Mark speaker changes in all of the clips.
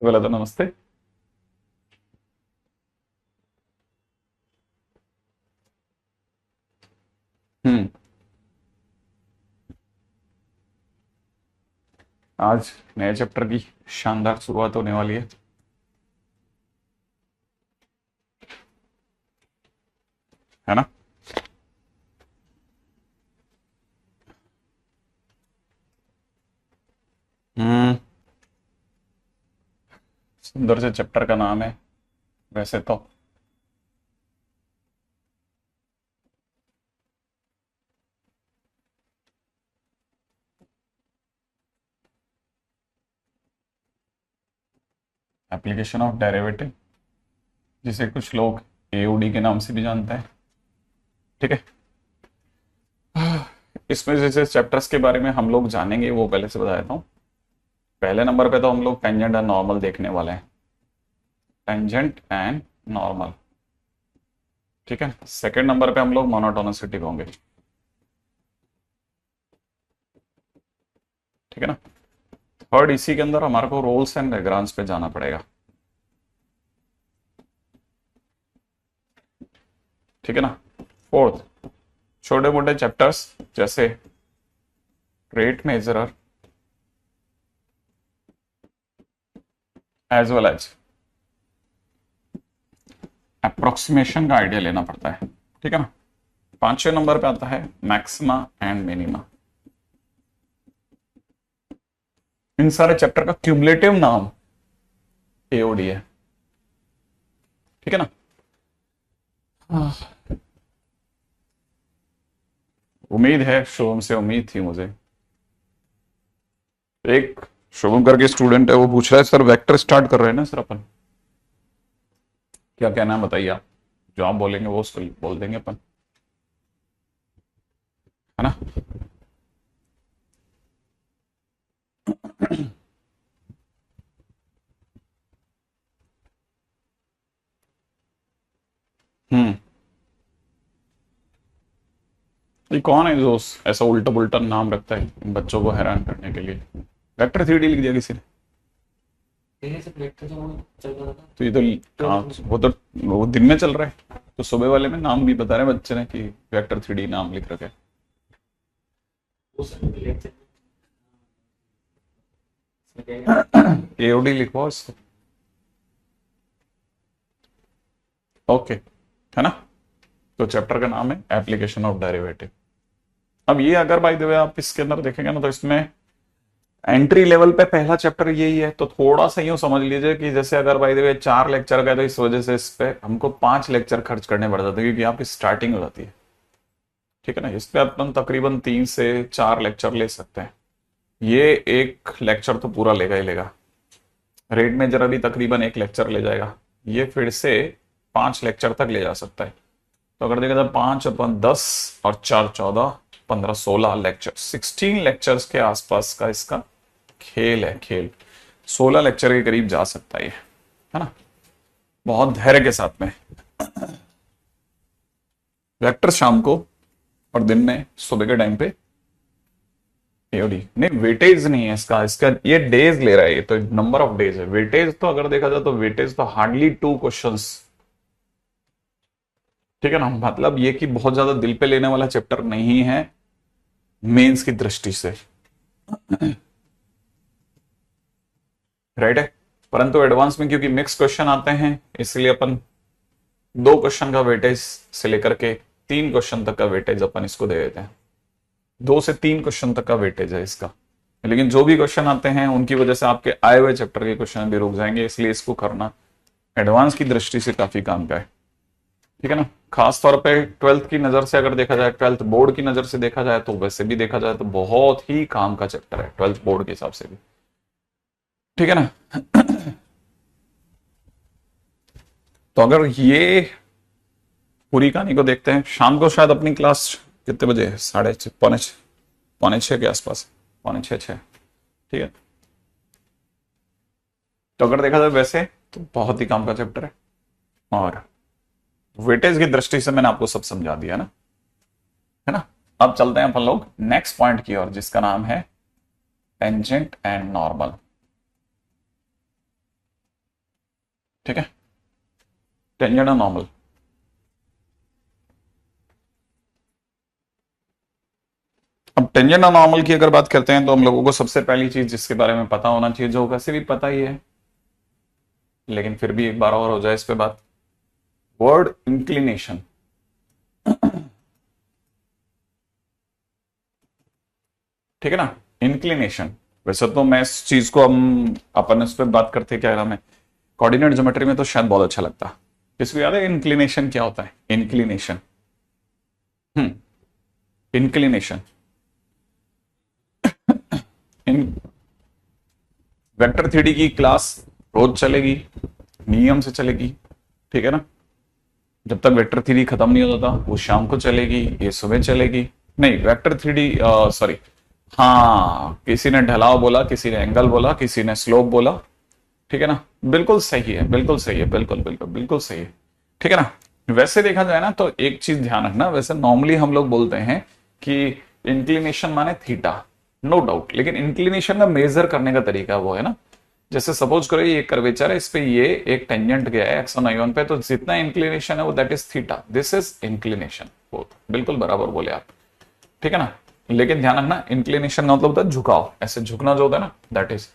Speaker 1: बोला था नमस्ते। हम्म। आज नए चैप्टर की शानदार शुरुआत होने वाली है। है ना। हम्म। सुंदर से चैप्टर का नाम है वैसे तो। एप्लीकेशन ऑफ डेरिवेटिव, जिसे कुछ लोग एओडी के नाम से भी जानते हैं। ठीक है। इसमें जैसे चैप्टर्स के बारे में हम लोग जानेंगे वो पहले से बता देता हूँ। पहले नंबर पे तो हम लोग टेंजेंट एंड नॉर्मल देखने वाले हैं। Tangent and normal. ठीक है। सेकंड नंबर पे हम लोग मोनोटोनिसिटी होंगे। ठीक है ना। थर्ड इसी के अंदर हमारे को रोल्स एंड लेग्रांज पे जाना पड़ेगा। ठीक है ना। फोर्थ, छोटे मोटे चैप्टर्स जैसे rate measurer as well as approximation का आइडिया लेना पड़ता है। ठीक है ना। पांचवें नंबर पे आता है मैक्सिमा एंड मिनिमा। इन सारे चैप्टर का क्यूमुलेटिव नाम एओडी है। ठीक है ना। उम्मीद है, शुभम से उम्मीद थी मुझे। एक शुभम करके स्टूडेंट है, वो पूछ रहा है सर वेक्टर स्टार्ट कर रहे हैं ना सर अपन, क्या कहना है बताइए आप। जो आप बोलेंगे वो उसको बोल देंगे अपन। है ना। हम्म। ये कौन है जो ऐसा उल्टा पुल्टा नाम रखता है इन बच्चों को हैरान करने के लिए। वेक्टर थ्री डी लिख दिया किसी ने। तो ये तो हाँ, वो दिन में चल रहा है, तो सुबह वाले में नाम भी बता रहे हैं बच्चे ने कि वेक्टर थ्री डी नाम लिख रखे। एओडी लिखवाओ इसको। ओके। है ना। तो चैप्टर का नाम है एप्लीकेशन ऑफ डेरिवेटिव। अब ये अगर बाय द वे आप इसके अंदर देखेंगे ना, तो इसमें एंट्री लेवल पे पहला चैप्टर यही है, तो थोड़ा सा यूं समझ लीजिए कि जैसे अगर बाय द वे 4 लेक्चर का है, तो इस वजह से इस पे हमको 5 लेक्चर खर्च करने पड़ जाते हैं, क्योंकि आपकी स्टार्टिंग हो जाती है। ठीक है ना। इस पे अपन तकरीबन 3 से 4 लेक्चर ले सकते हैं। ये एक लेक्चर तो पूरा लेगा ही लेगा। रेट मेजर अभी तकरीबन 1 लेक्चर ले जाएगा। ये फिर से 5 लेक्चर तक ले जा सकता है। तो अगर देखा जाए 5 अपन 10 और 4 14 15 16 लेक्चर, 16 लेक्चर्स के आसपास का इसका खेल है। खेल 16 लेक्चर के करीब जा सकता है ये। है ना। बहुत धैर्य के साथ में। वेक्टर शाम को और दिन में सुबह के टाइम पे एओडी नहीं, वेटेज नहीं है इसका। इसका ये डेज ले रहा है, ये तो नंबर ऑफ डेज है। वेटेज तो अगर देखा जाए तो वेटेज तो हार्डली 2 क्वेश्चंस। ठीक है ना। मतलब ये कि बहुत ज्यादा दिल पे लेने वाला चैप्टर नहीं है मेंस की दृष्टि से। राइट है। परंतु एडवांस में क्योंकि मिक्स क्वेश्चन आते हैं, इसलिए अपन 2 क्वेश्चन का वेटेज से लेकर के 3 क्वेश्चन तक का वेटेज अपन इसको दे देते हैं। 2 से 3 क्वेश्चन तक का वेटेज है इसका। लेकिन जो भी क्वेश्चन आते हैं उनकी वजह से आपके आए हुए चैप्टर के क्वेश्चन भी रुक जाएंगे, इसलिए इसको करना एडवांस की दृष्टि से काफी काम का है। ठीक है ना। खास तौर पे ट्वेल्थ की नजर से अगर देखा जाए, ट्वेल्थ बोर्ड की नजर से देखा जाए, तो वैसे भी देखा जाए तो बहुत ही काम का चैप्टर है ट्वेल्थ बोर्ड के हिसाब से भी। ठीक है ना। तो अगर ये पूरी कहानी को देखते हैं, शाम को शायद अपनी क्लास कितने बजे है? 6:30 पौने 6 के आसपास। पौने 6 6। ठीक है। तो अगर देखा जाए वैसे तो बहुत ही काम का चैप्टर है, और वेटेज की दृष्टि से मैंने आपको सब समझा दिया ना। है ना। अब चलते हैं अपन लोग नेक्स्ट पॉइंट की ओर, जिसका नाम है टेंजेंट एंड नॉर्मल। ठीक है, टेंजेंट और नॉर्मल। अब टेंजेंट और नॉर्मल की अगर बात करते हैं तो हम लोगों को सबसे पहली चीज जिसके बारे में पता होना चाहिए, जो वैसे भी पता ही है लेकिन फिर भी एक बार और हो जाए इस पे बात, वर्ड इंक्लिनेशन। ठीक है ना, इंक्लिनेशन। वैसे तो मैं इस चीज को हम अपन इस पे बात करते क्या नाम है, कोऑर्डिनेट ज्योमेट्री में तो शायद बहुत अच्छा लगता। किसको याद है इंक्लिनेशन क्या होता है? इंक्लिनेशन, इंक्लिनेशन इन वेक्टर थ्री की क्लास रोज चलेगी, नियम से चलेगी। ठीक है ना, जब तक वेक्टर थ्री खत्म नहीं होता वो शाम को चलेगी, ये सुबह चलेगी। नहीं, वेक्टर थ्री डी, सॉरी, हाँ, किसी ने ढलाव बोला, किसी ने एंगल बोला, किसी ने स्लोप बोला। ठीक है ना, बिल्कुल सही है, बिल्कुल सही है, बिल्कुल बिल्कुल बिल्कुल सही है। ठीक है ना, वैसे देखा जाए ना तो एक चीज ध्यान रखना, वैसे नॉर्मली हम लोग बोलते हैं कि इंक्लिनेशन माने थीटा, नो डाउट, लेकिन इंक्लिनेशन का मेजर करने का तरीका वो है ना, जैसे सपोज करो ये कर्वेचर है, इस पे ये एक टेंजेंट गया है एक्स y1 पे, तो जितना इंक्लिनेशन है वो that is theta, this is inclination. बिल्कुल बराबर बोले आप। ठीक है ना, लेकिन ध्यान रखना इंक्लिनेशन का मतलब होता है झुकाव, ऐसे झुकना जो होता है ना, that is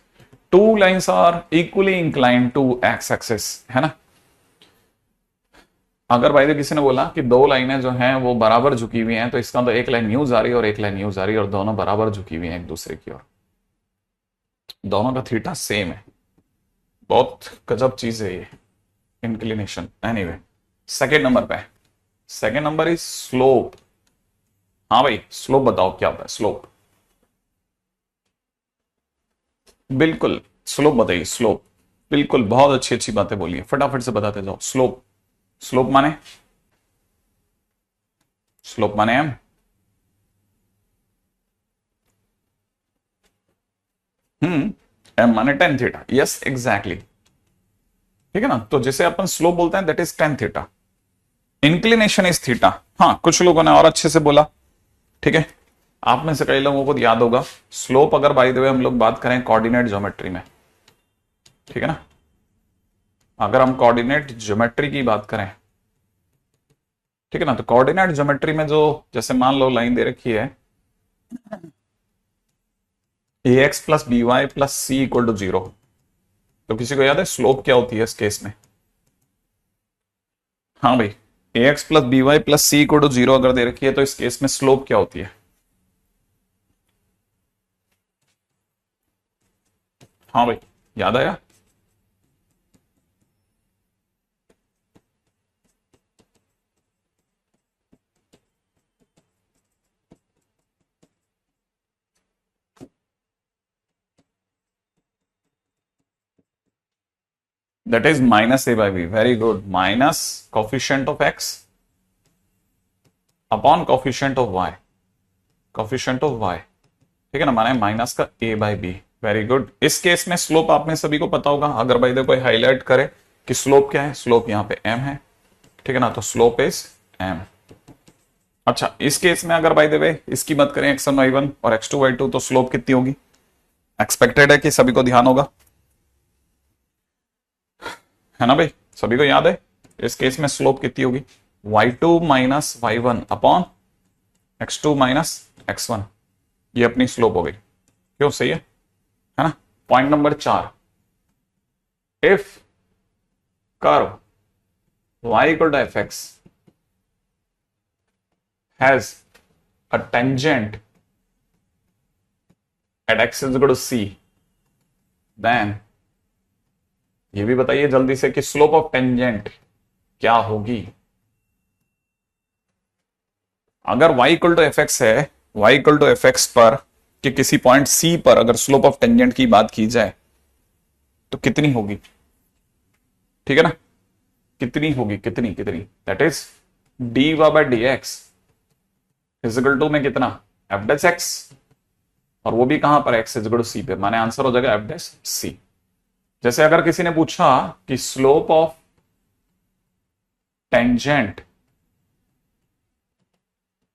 Speaker 1: two lines are equally inclined to x axis, है ना। अगर भाई किसी ने बोला कि दो लाइनें जो हैं वो बराबर झुकी हुई हैं, तो इसका तो एक लाइन यूं जा रही है और एक लाइन यूं जा रही है और दोनों बराबर झुकी हुई हैं एक दूसरे की ओर, दोनों का थीटा सेम है। बहुत गजब चीज है ये इंक्लिनेशन। एनीवे, सेकेंड नंबर पे, सेकेंड नंबर इज स्लोप। हाँ भाई, स्लोप बताओ क्या होता है स्लोप? बिल्कुल, स्लोप बताइए, स्लोप। बिल्कुल, बहुत अच्छी अच्छी बातें बोलिए, फटाफट से बताते जाओ। स्लोप, स्लोप माने, स्लोप माने एम माने टेन थीटा, यस एग्जैक्टली। ठीक है ना, तो जिसे अपन स्लोप बोलते हैं that is tan theta, inclination is theta. हाँ, कुछ लोगों ने और अच्छे से बोला। ठीक है, आप में से कई लोगों को याद होगा स्लोप, अगर बाय द वे हम लोग बात करें कोऑर्डिनेट ज्योमेट्री में, ठीक है ना, अगर हम कोऑर्डिनेट ज्योमेट्री की बात करें, ठीक है ना, तो कोऑर्डिनेट ज्योमेट्री में जो, जैसे मान लो लाइन दे रखी है A X plus B Y plus C equal to zero, तो किसी को याद है स्लोप क्या होती है इस केस में? हाँ भाई, A X plus B Y plus C equal to zero अगर दे रखी है तो इस केस में स्लोप क्या होती है? हाँ भाई, याद आया? That is minus a by b, very good, minus coefficient of x upon coefficient of y, coefficient of y. ठीक है ना, माने माइनस का a by b, very good. इस केस में स्लोप आप में सभी को पता होगा, अगर भाई देखो हाईलाइट करे कि स्लोप क्या है, स्लोप यहाँ पे एम है। ठीक है ना, तो स्लोप इज एम। अच्छा, इस केस में अगर बाय द वे इसकी बात करें x1 y1 और x2 y2, तो स्लोप कितनी होगी? एक्सपेक्टेड है कि सभी को ध्यान होगा, है ना भाई, सभी को याद है इस केस में स्लोप कितनी होगी? y2 minus y1 upon x2 minus x1, ये अपनी स्लोप हो गई। क्यों, सही है ना। Point number 4, if curve y equal to f x has a tangent at x is equal to c, then ये भी बताइए जल्दी से कि स्लोप ऑफ टेंजेंट क्या होगी? अगर y equal to f x है, y equal to f x पर कि किसी पॉइंट c पर अगर स्लोप ऑफ टेंजेंट की बात की जाए तो कितनी होगी? ठीक है ना, कितनी होगी, कितनी कितनी, that is dy by dx is equal to में कितना, एफ डैश एक्स, और वो भी कहां पर एक्स इजिकल टू सी पे, माने आंसर हो जाएगा एफ डैश सी। जैसे अगर किसी ने पूछा कि slope of tangent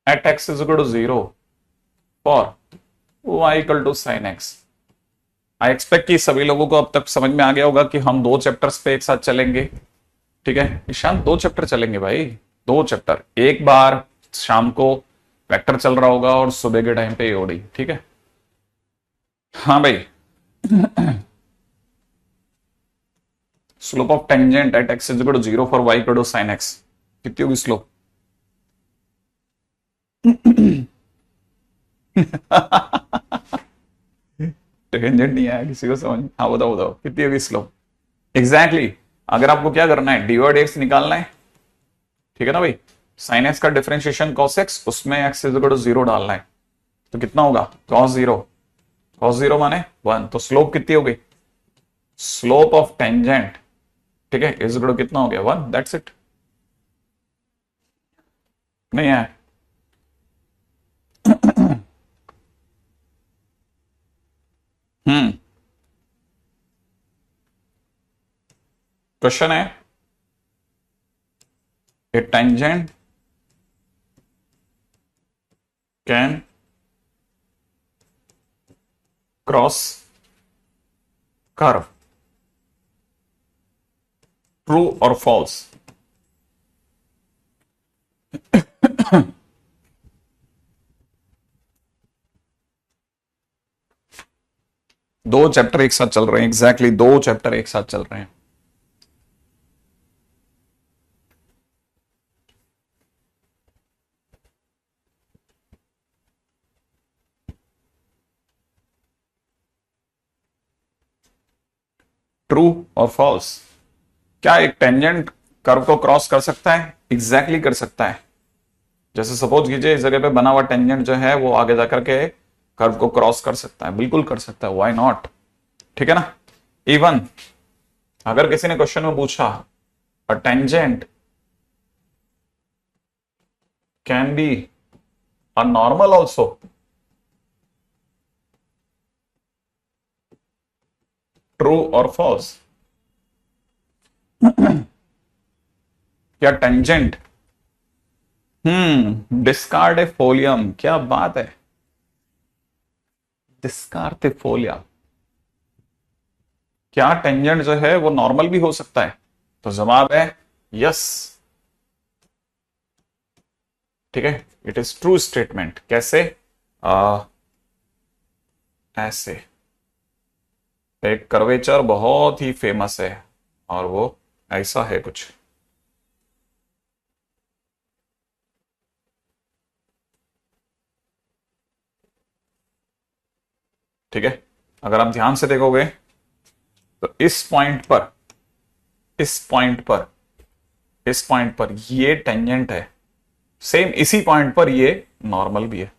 Speaker 1: at x is equal to zero for y equal to sine x, I expect कि सभी लोगों को अब तक समझ में आ गया होगा कि हम 2 चैप्टर्स पे एक साथ चलेंगे। ठीक है ईशान, 2 चैप्टर चलेंगे भाई, 2 चैप्टर एक बार शाम को वेक्टर चल रहा होगा और सुबह के टाइम पे एओडी। ठीक है हाँ भाई। Slope of tangent at x is equal to 0 for y equal to sin x, कितनी होगी स्लोप? टेंजेंट नहीं आया किसी को समझ? हाँ बताओ बताओ कितनी होगी स्लोप? एग्जैक्टली अगर आपको क्या करना है, dy dx निकालना है, ठीक है ना भाई, sin x का डिफरेंशिएशन cos x, उसमें x इज इक्वल टू 0 डालना है, तो कितना होगा cos 0, cos 0 माने 1, तो स्लोप कितनी हो गई? स्लोप ऑफ टेंजेंट, ठीक है, इज इक्वल टू कितना हो गया 1, दैट्स इट। नहीं है? क्वेश्चन है a tangent can cross curve, true और फॉल्स? दो चैप्टर एक साथ चल रहे हैं, एग्जैक्टली 2 चैप्टर एक साथ चल रहे हैं। ट्रू और फॉल्स? क्या एक टेंजेंट कर्व को क्रॉस कर सकता है? एग्जैक्टली कर सकता है। जैसे सपोज कीजिए इस जगह पे बना हुआ टेंजेंट जो है वो आगे जाकर के कर्व को क्रॉस कर सकता है, बिल्कुल कर सकता है, व्हाई नॉट? ठीक है ना। इवन अगर किसी ने क्वेश्चन में पूछा a tangent can be a normal also, true और फॉल्स? क्या टेंजेंट डिस्कार्डिफोलियम, क्या बात है, डिस्कार्डिफोलिया, क्या टेंजेंट जो है वो नॉर्मल भी हो सकता है? तो जवाब है यस। ठीक है, इट इज ट्रू स्टेटमेंट। कैसे? ऐसे एक कर्वेचर बहुत ही फेमस है और वो ऐसा है कुछ। ठीक है, अगर आप ध्यान से देखोगे तो इस पॉइंट पर, इस पॉइंट पर, इस पॉइंट पर ये टेंजेंट है, सेम इसी पॉइंट पर ये नॉर्मल भी है।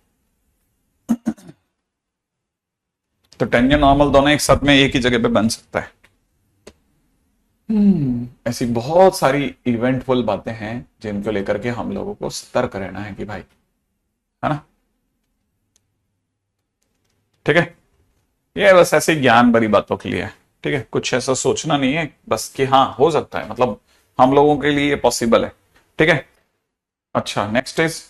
Speaker 1: तो टेंजेंट नॉर्मल दोनों एक साथ में एक ही जगह पे बन सकता है। ऐसी बहुत सारी इवेंटफुल बातें हैं जिनको लेकर के हम लोगों को सतर्क रहना है कि भाई, है ना। ठीक है, ये बस ऐसे ज्ञान भरी बातों के लिए है। ठीक है, कुछ ऐसा सोचना नहीं है बस कि हाँ हो सकता है, मतलब हम लोगों के लिए ये पॉसिबल है। ठीक है, अच्छा नेक्स्ट इज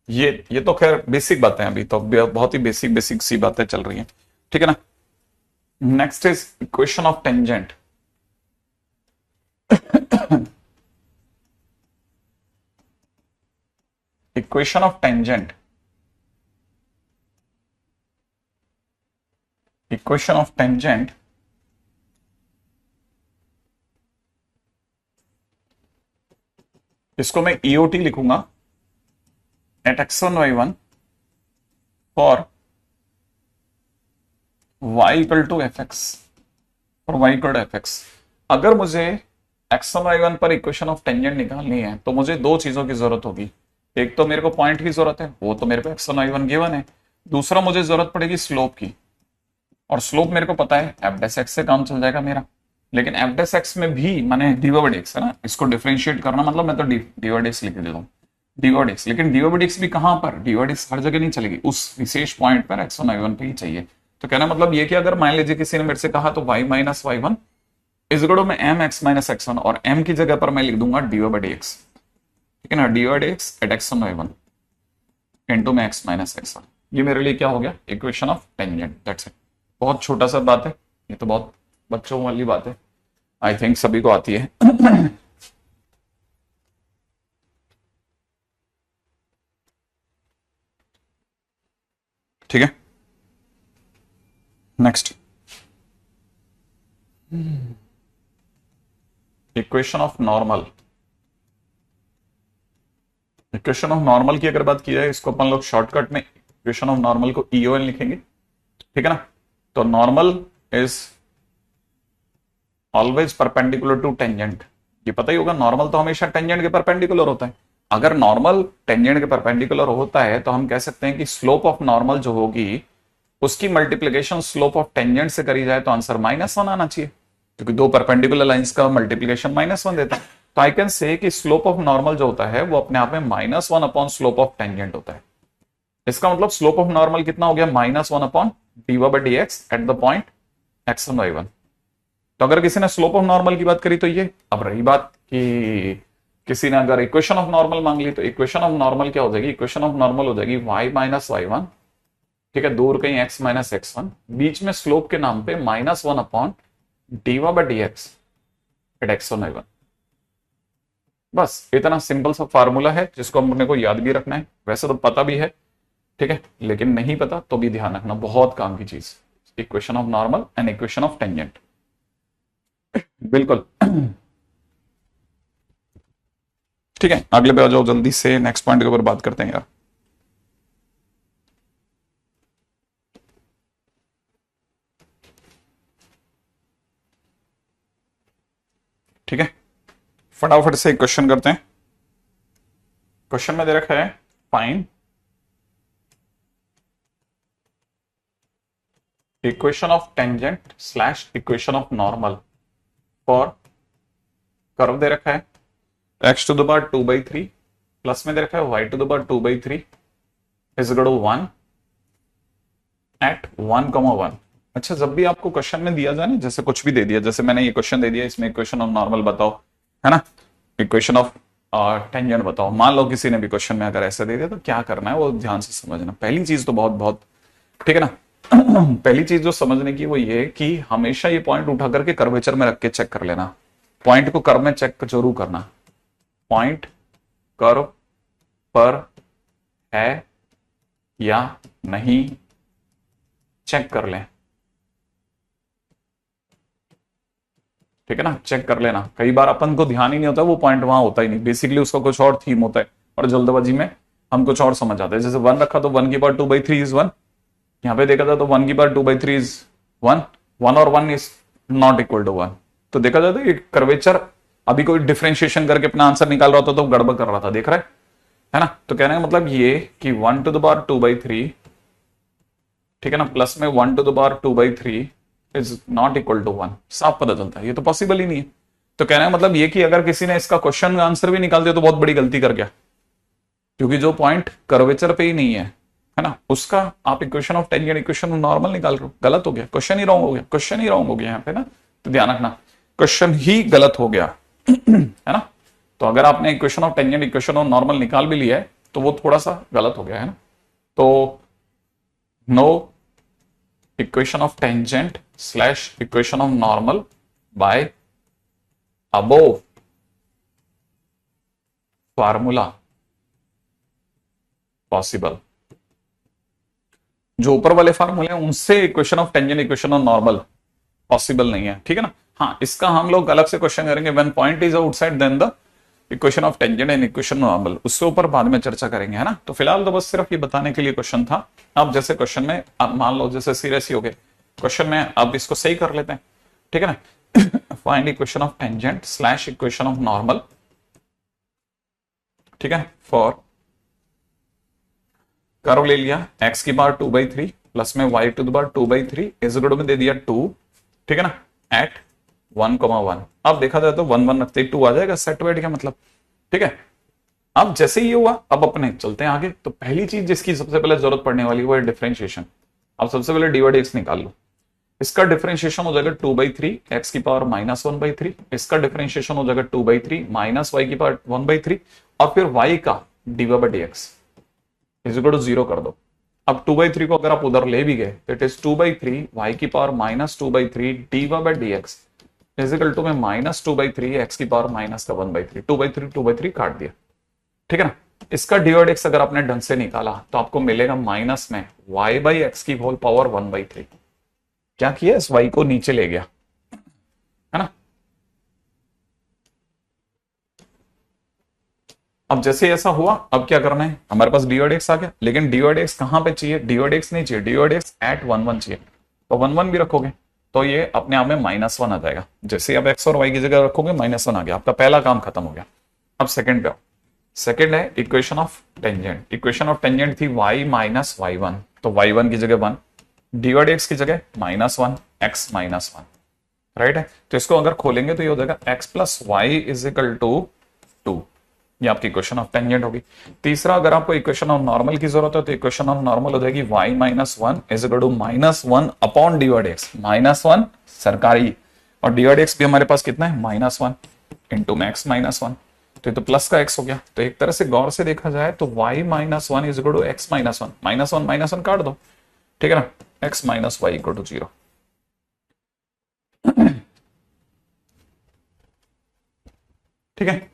Speaker 1: ये तो खैर बेसिक बातें हैं, अभी तो बहुत ही बेसिक बेसिक सी बातें चल रही हैं। ठीक है ना। Next is equation of tangent. Equation of tangent, equation of tangent इसको मैं ईओटी लिखूंगा at x1 y1 for y equal to f x, और y equal to f x. अगर मुझे x1 y1 पर इक्वेशन ऑफ टेंजेंट निकालनी है तो मुझे दो चीजों की जरूरत होगी। एक तो मेरे को पॉइंट की जरूरत है, वो तो मेरे को x1 y1 गिवन है। दूसरा मुझे जरूरत पड़ेगी स्लोप की, और स्लोप मेरे को पता है एफ डेस एक्स से काम चल जाएगा मेरा। लेकिन एफ डेस एक्स में भी माने डीओडेक्स है ना, इसको डिफरेंशिएट करना मतलब मैं तो डीओडेक्स लिख देता हूँ डीओडेक्स। लेकिन डीओडेक्स भी कहां पर, डीओडेक्स हर जगह नहीं चलेगी, उस विशेष पॉइंट पर x1 y1 पे ही चाहिए। तो कहना मतलब ये कि अगर मान लीजिए किसी ने मेरे से कहा तो y minus y1 is equal to में एम एक्स माइनस x1, और m की जगह पर मैं लिख दूंगा डीओ बाई dx। ठीक है ना, डीओ by dx at x1 y1। Into में एक्स माइनस एक्स वन, ये मेरे लिए क्या हो गया, equation of tangent, that's it. बहुत छोटा सा बात है, ये तो बहुत बच्चों वाली बात है, आई थिंक सभी को आती है। ठीक है, next equation of normal. Equation of normal की अगर बात की जाए, इसको अपन लोग शॉर्टकट में इक्वेशन ऑफ नॉर्मल को ईओएन लिखेंगे, ठीक है ना। तो normal is always perpendicular to tangent, ये पता ही होगा, नॉर्मल तो हमेशा टेंजेंट के परपेंडिकुलर होता है। अगर नॉर्मल टेंजेंट के परपेंडिकुलर होता है तो हम कह सकते हैं कि स्लोप ऑफ नॉर्मल जो होगी उसकी मल्टीप्लीकेशन स्लोप ऑफ टेंजेंट से करी जाए तो आंसर -1 आना चाहिए, क्योंकि दो परपेंडिकुलर लाइंस का मल्टीप्लीकेशन -1 देता है। तो आई कैन से कि स्लोप ऑफ नॉर्मल जो होता है वो अपने आप में -1 अपॉन स्लोप ऑफ टेंजेंट होता है। इसका मतलब स्लोप ऑफ नॉर्मल कितना हो गया, -1 upon dy/dx at the point x1 y1। तो अगर किसी ने स्लोप ऑफ नॉर्मल की बात करी तो ये, अब रही बात कि किसी ने अगर इक्वेशन ऑफ नॉर्मल मांग ली तो इक्वेशन ऑफ नॉर्मल क्या हो जाएगी, इक्वेशन ऑफ नॉर्मल हो जाएगी y माइनस y1, ठीक है, दूर कहीं x माइनस x1, बीच में स्लोप के नाम पे -1 upon dy/dx eight x1 y1। बस इतना सिंपल सा फार्मूला है जिसको अपने को याद भी रखना है, वैसे तो पता भी है, ठीक है, लेकिन नहीं पता तो भी ध्यान रखना, बहुत काम की चीज, equation of normal and equation of tangent. बिल्कुल ठीक है, अगले पे आ जाओ जल्दी से, नेक्स्ट पॉइंट के ऊपर बात करते हैं यार। ठीक है, फटाफट से एक क्वेश्चन करते हैं। क्वेश्चन में दे रखा है find equation of tangent slash equation of normal for curve दे रखा है x to the power 2/3 plus में दे रखा है y to the power 2/3 is equal to 1 at 1,1। अच्छा, जब भी आपको क्वेश्चन में दिया जाए ना, जैसे कुछ भी दे दिया, जैसे मैंने ये क्वेश्चन दे दिया, इसमें इक्वेशन ऑफ नॉर्मल बताओ, है ना, इक्वेशन ऑफ टेंजेंट बताओ, मान लो किसी ने भी क्वेश्चन में अगर ऐसा दे दिया तो क्या करना है वो ध्यान से समझना। पहली चीज तो बहुत बहुत ठीक है ना, पहली चीज जो समझने की वो ये कि हमेशा ये पॉइंट उठा करके कर्वेचर में रख के चेक कर लेना, पॉइंट को कर्व में चेक जरूर करना, पॉइंट कर्व पर है या नहीं चेक कर लें, ठीक है ना, चेक कर लेना। कई बार अपन को ध्यान ही नहीं होता, वो पॉइंट वहां होता ही नहीं, बेसिकली उसका कुछ और थीम होता है और जल्दबाजी में हम कुछ और समझ आते हैं। जैसे 1 रखा तो 1 की पावर 2/3 इज 1, यहाँ पे देखा था तो 1 की पावर 2/3 इज 1, 1 और 1 इज नॉट इक्वल टू 1। तो देखा जाता है कर्वेचर, अभी कोई डिफरेंशिएशन करके अपना आंसर निकाल रहा था तो गड़बड़ कर रहा था, देख रहा है ना। तो कहने का मतलब ये कि 1 टू द पावर 2/3, ठीक है ना, प्लस में 1 to the power 2/3 is not equal to 1, साफ पता चलता है ये तो पॉसिबल ही नहीं है। तो कहने का मतलब ये कि अगर किसी ने इसका क्वेश्चन आंसर भी निकाल दिया तो बहुत बड़ी गलती कर गया, क्योंकि जो पॉइंट कर्वेचर पे ही नहीं है ना, उसका आप equation of tangent equation of normal निकाल रहे हो, गलत हो गया, क्वेश्चन ही रॉन्ग हो गया, क्वेश्चन ही रॉन्ग हो गया यहाँ पे ना। तो ध्यान रखना, क्वेश्चन ही गलत हो गया है ना। तो अगर आपने equation of tangent equation of normal निकाल भी लिया है तो वो थोड़ा सा गलत हो गया है ना। तो no equation of tangent slash equation of normal by above formula possible. जो ऊपर वाले फार्मूले हैं उनसे equation of tangent equation of normal possible नहीं है, ठीक है ना। हाँ, इसका हम लोग अलग से क्वेश्चन करेंगे, when point is outside then the equation of tangent and equation normal, उससे ऊपर बाद में चर्चा करेंगे, है ना। तो फिलहाल तो बस सिर्फ ये बताने के लिए क्वेश्चन था। अब जैसे क्वेश्चन में अब मान लो जैसे सीरियस ही हो गए क्वेश्चन में, अब इसको सही कर लेते हैं, ठीक है ना। Find equation of tangent slash equation of normal, ठीक है, फॉर कर्व ले लिया x की पावर 2/3 प्लस में y to the power 2/3 is equal to में दे दिया 2, ठीक है ना, एट 1,1। अब देखा जाए तो 1 1 रखते ही 2 आ जाएगा, सेट वेट का मतलब, ठीक है। अब जैसे ही ये हुआ अब अपने चलते हैं आगे। तो पहली चीज जिसकी सबसे पहले जरूरत पड़ने वाली वो है डिफरेंशिएशन। अब सबसे पहले dy/dx निकाल लो, इसका डिफरेंशिएशन हो जाएगा 2/3 x की पावर -1/3, इसका डिफरेंशिएशन हो जाएगा 2/3 माइनस y की पावर 1/3 और फिर y का dy/dx, इज इक्वल टू 0 कर दो। अब 2/3 को अगर आप उधर ले भी गए तो इट इज 2/3 वाई की power minus 2/3 d y by D x is equal to में माइनस 2/3 एक्स की पावर माइनस का 1/3 2/3 काट दिया, ठीक है ना। इसका डिवाइड एक्स अगर आपने ढंग से निकाला तो आपको मिलेगा माइनस में वाई बाई एक्स की होल पावर 1/3। क्या किया, इस वाई को नीचे ले गया, है ना। अब जैसे ऐसा हुआ, अब क्या करना है, हमारे पास डिवाइड एक्स आ गया, लेकिन डिवाइड एक्स कहां पे चाहिए, डिवाइड एक्स नहीं चाहिए, डिवाइड एक्स एट 1 1 चाहिए। तो 1 1 भी रखोगे तो ये अपने आप में -1 आ जाएगा। जैसे ही आप एक्स और वाई की जगह रखोगे -1 आ गया, आपका पहला काम खत्म हो गया। अब सेकंड पे आओ। सेकंड है equation of tangent. Equation of tangent थी y माइनस y1, तो y1 की जगह 1, डिवाइड एक्स की जगह -1 x -1, राइट है। तो इसको अगर खोलेंगे तो ये हो जाएगा x plus y is equal to 2। ये आपकी इक्वेशन ऑफ टेंजेंट होगी। तीसरा, अगर आपको इक्वेशन ऑफ नॉर्मल की जरूरत है तो इक्वेशन ऑफ नॉर्मल हो जाएगी y -1 is equal to -1 upon divide x, -1 सरकारी, और डिवाइड एक्स भी हमारे पास कितना है -1 इंटू मैक्स -1, तो ये तो प्लस का x हो गया। तो एक तरह से गौर से देखा जाए तो y -1 is equal to x -1, -1 काट दो, ठीक है ना, x minus y equal to 0। ठीक है,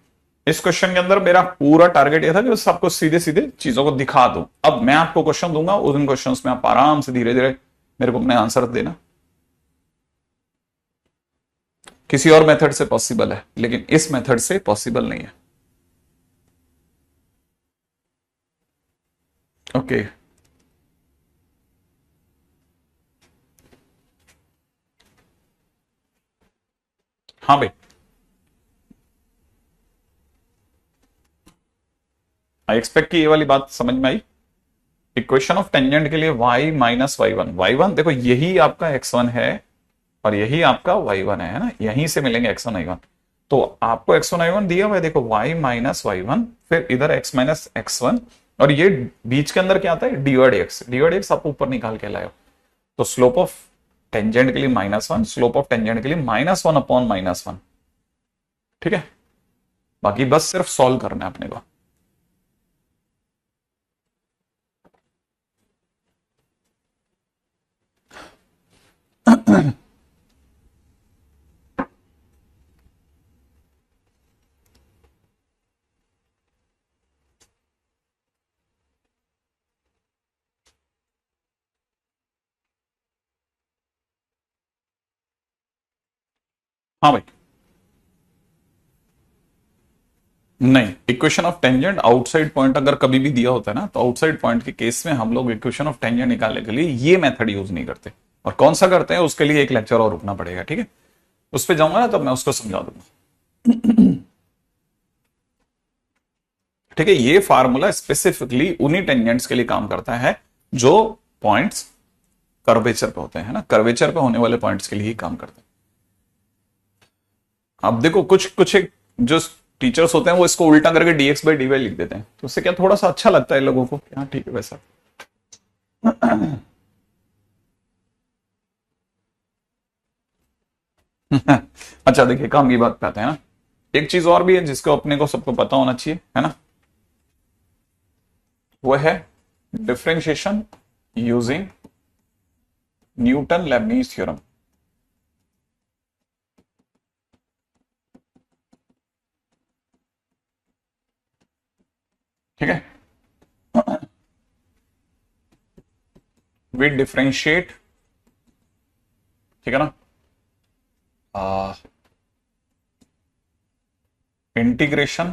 Speaker 1: इस क्वेश्चन के अंदर मेरा पूरा टारगेट ये था कि बस आपको सीधे सीधे चीजों को दिखा दूं। अब मैं आपको क्वेश्चन दूंगा, उन क्वेश्चंस में आप आराम से धीरे धीरे मेरे को अपने आंसर देना। किसी और मेथड से पॉसिबल है, लेकिन इस मेथड से पॉसिबल नहीं है। ओके हाँ भाई, आई एक्सपेक्ट कि ये वाली बात समझ में आई। इक्वेशन ऑफ टेंजेंट के लिए y माइनस y1 देखो, यही आपका x1 है और यही आपका y1 है ना, यहीं से मिलेंगे x1 y1। तो आपको x1 y1 दिया हुआ है, देखो y माइनस y1, फिर इधर x माइनस x1, और ये बीच के अंदर क्या आता है, डिवाइड एक्स। डिवाइड एक्स आप ऊपर निकाल के लाए हो, तो स्लोप ऑफ टेंजेंट के लिए -1, स्लोप ऑफ टेंजेंट के लिए -1 अपॉन -1, ठीक है। बाकी बस सिर्फ सॉल्व करना है अपने को। हाँ भाई, नहीं, equation of tangent outside point अगर कभी भी दिया होता है ना, तो आउटसाइड पॉइंट के केस में हम लोग इक्वेशन ऑफ टेंजेंट निकालने के लिए ये मेथड यूज नहीं करते। और कौन सा करते हैं उसके लिए एक लेक्चर और रुकना पड़ेगा, ठीक है। उस पर जाऊंगा ना तब मैं उसको समझा दूंगा। ठीक है, ये फार्मूला स्पेसिफिकली उन्हीं टेंजेंट्स के लिए काम करता है जो पॉइंट्स कर्वेचर पे होते हैं ना, कर्वेचर पे होने वाले पॉइंट्स के लिए ही काम करते हैं। अब देखो, कुछ कुछ एक जो टीचर्स होते हैं वो इसको उल्टा करके dx बाई dy लिख देते हैं, तो उससे क्या थोड़ा सा अच्छा लगता है लोगों को, क्या ठीक है वैसा। अच्छा देखिए, काम की बात पे आते हैं ना, एक चीज और भी है जिसको अपने को सबको पता होना चाहिए, है ना, वो है differentiation using Newton Lebanese theorem. ठीक है, वी डिफरेंशिएट, ठीक है ना, इंटीग्रेशन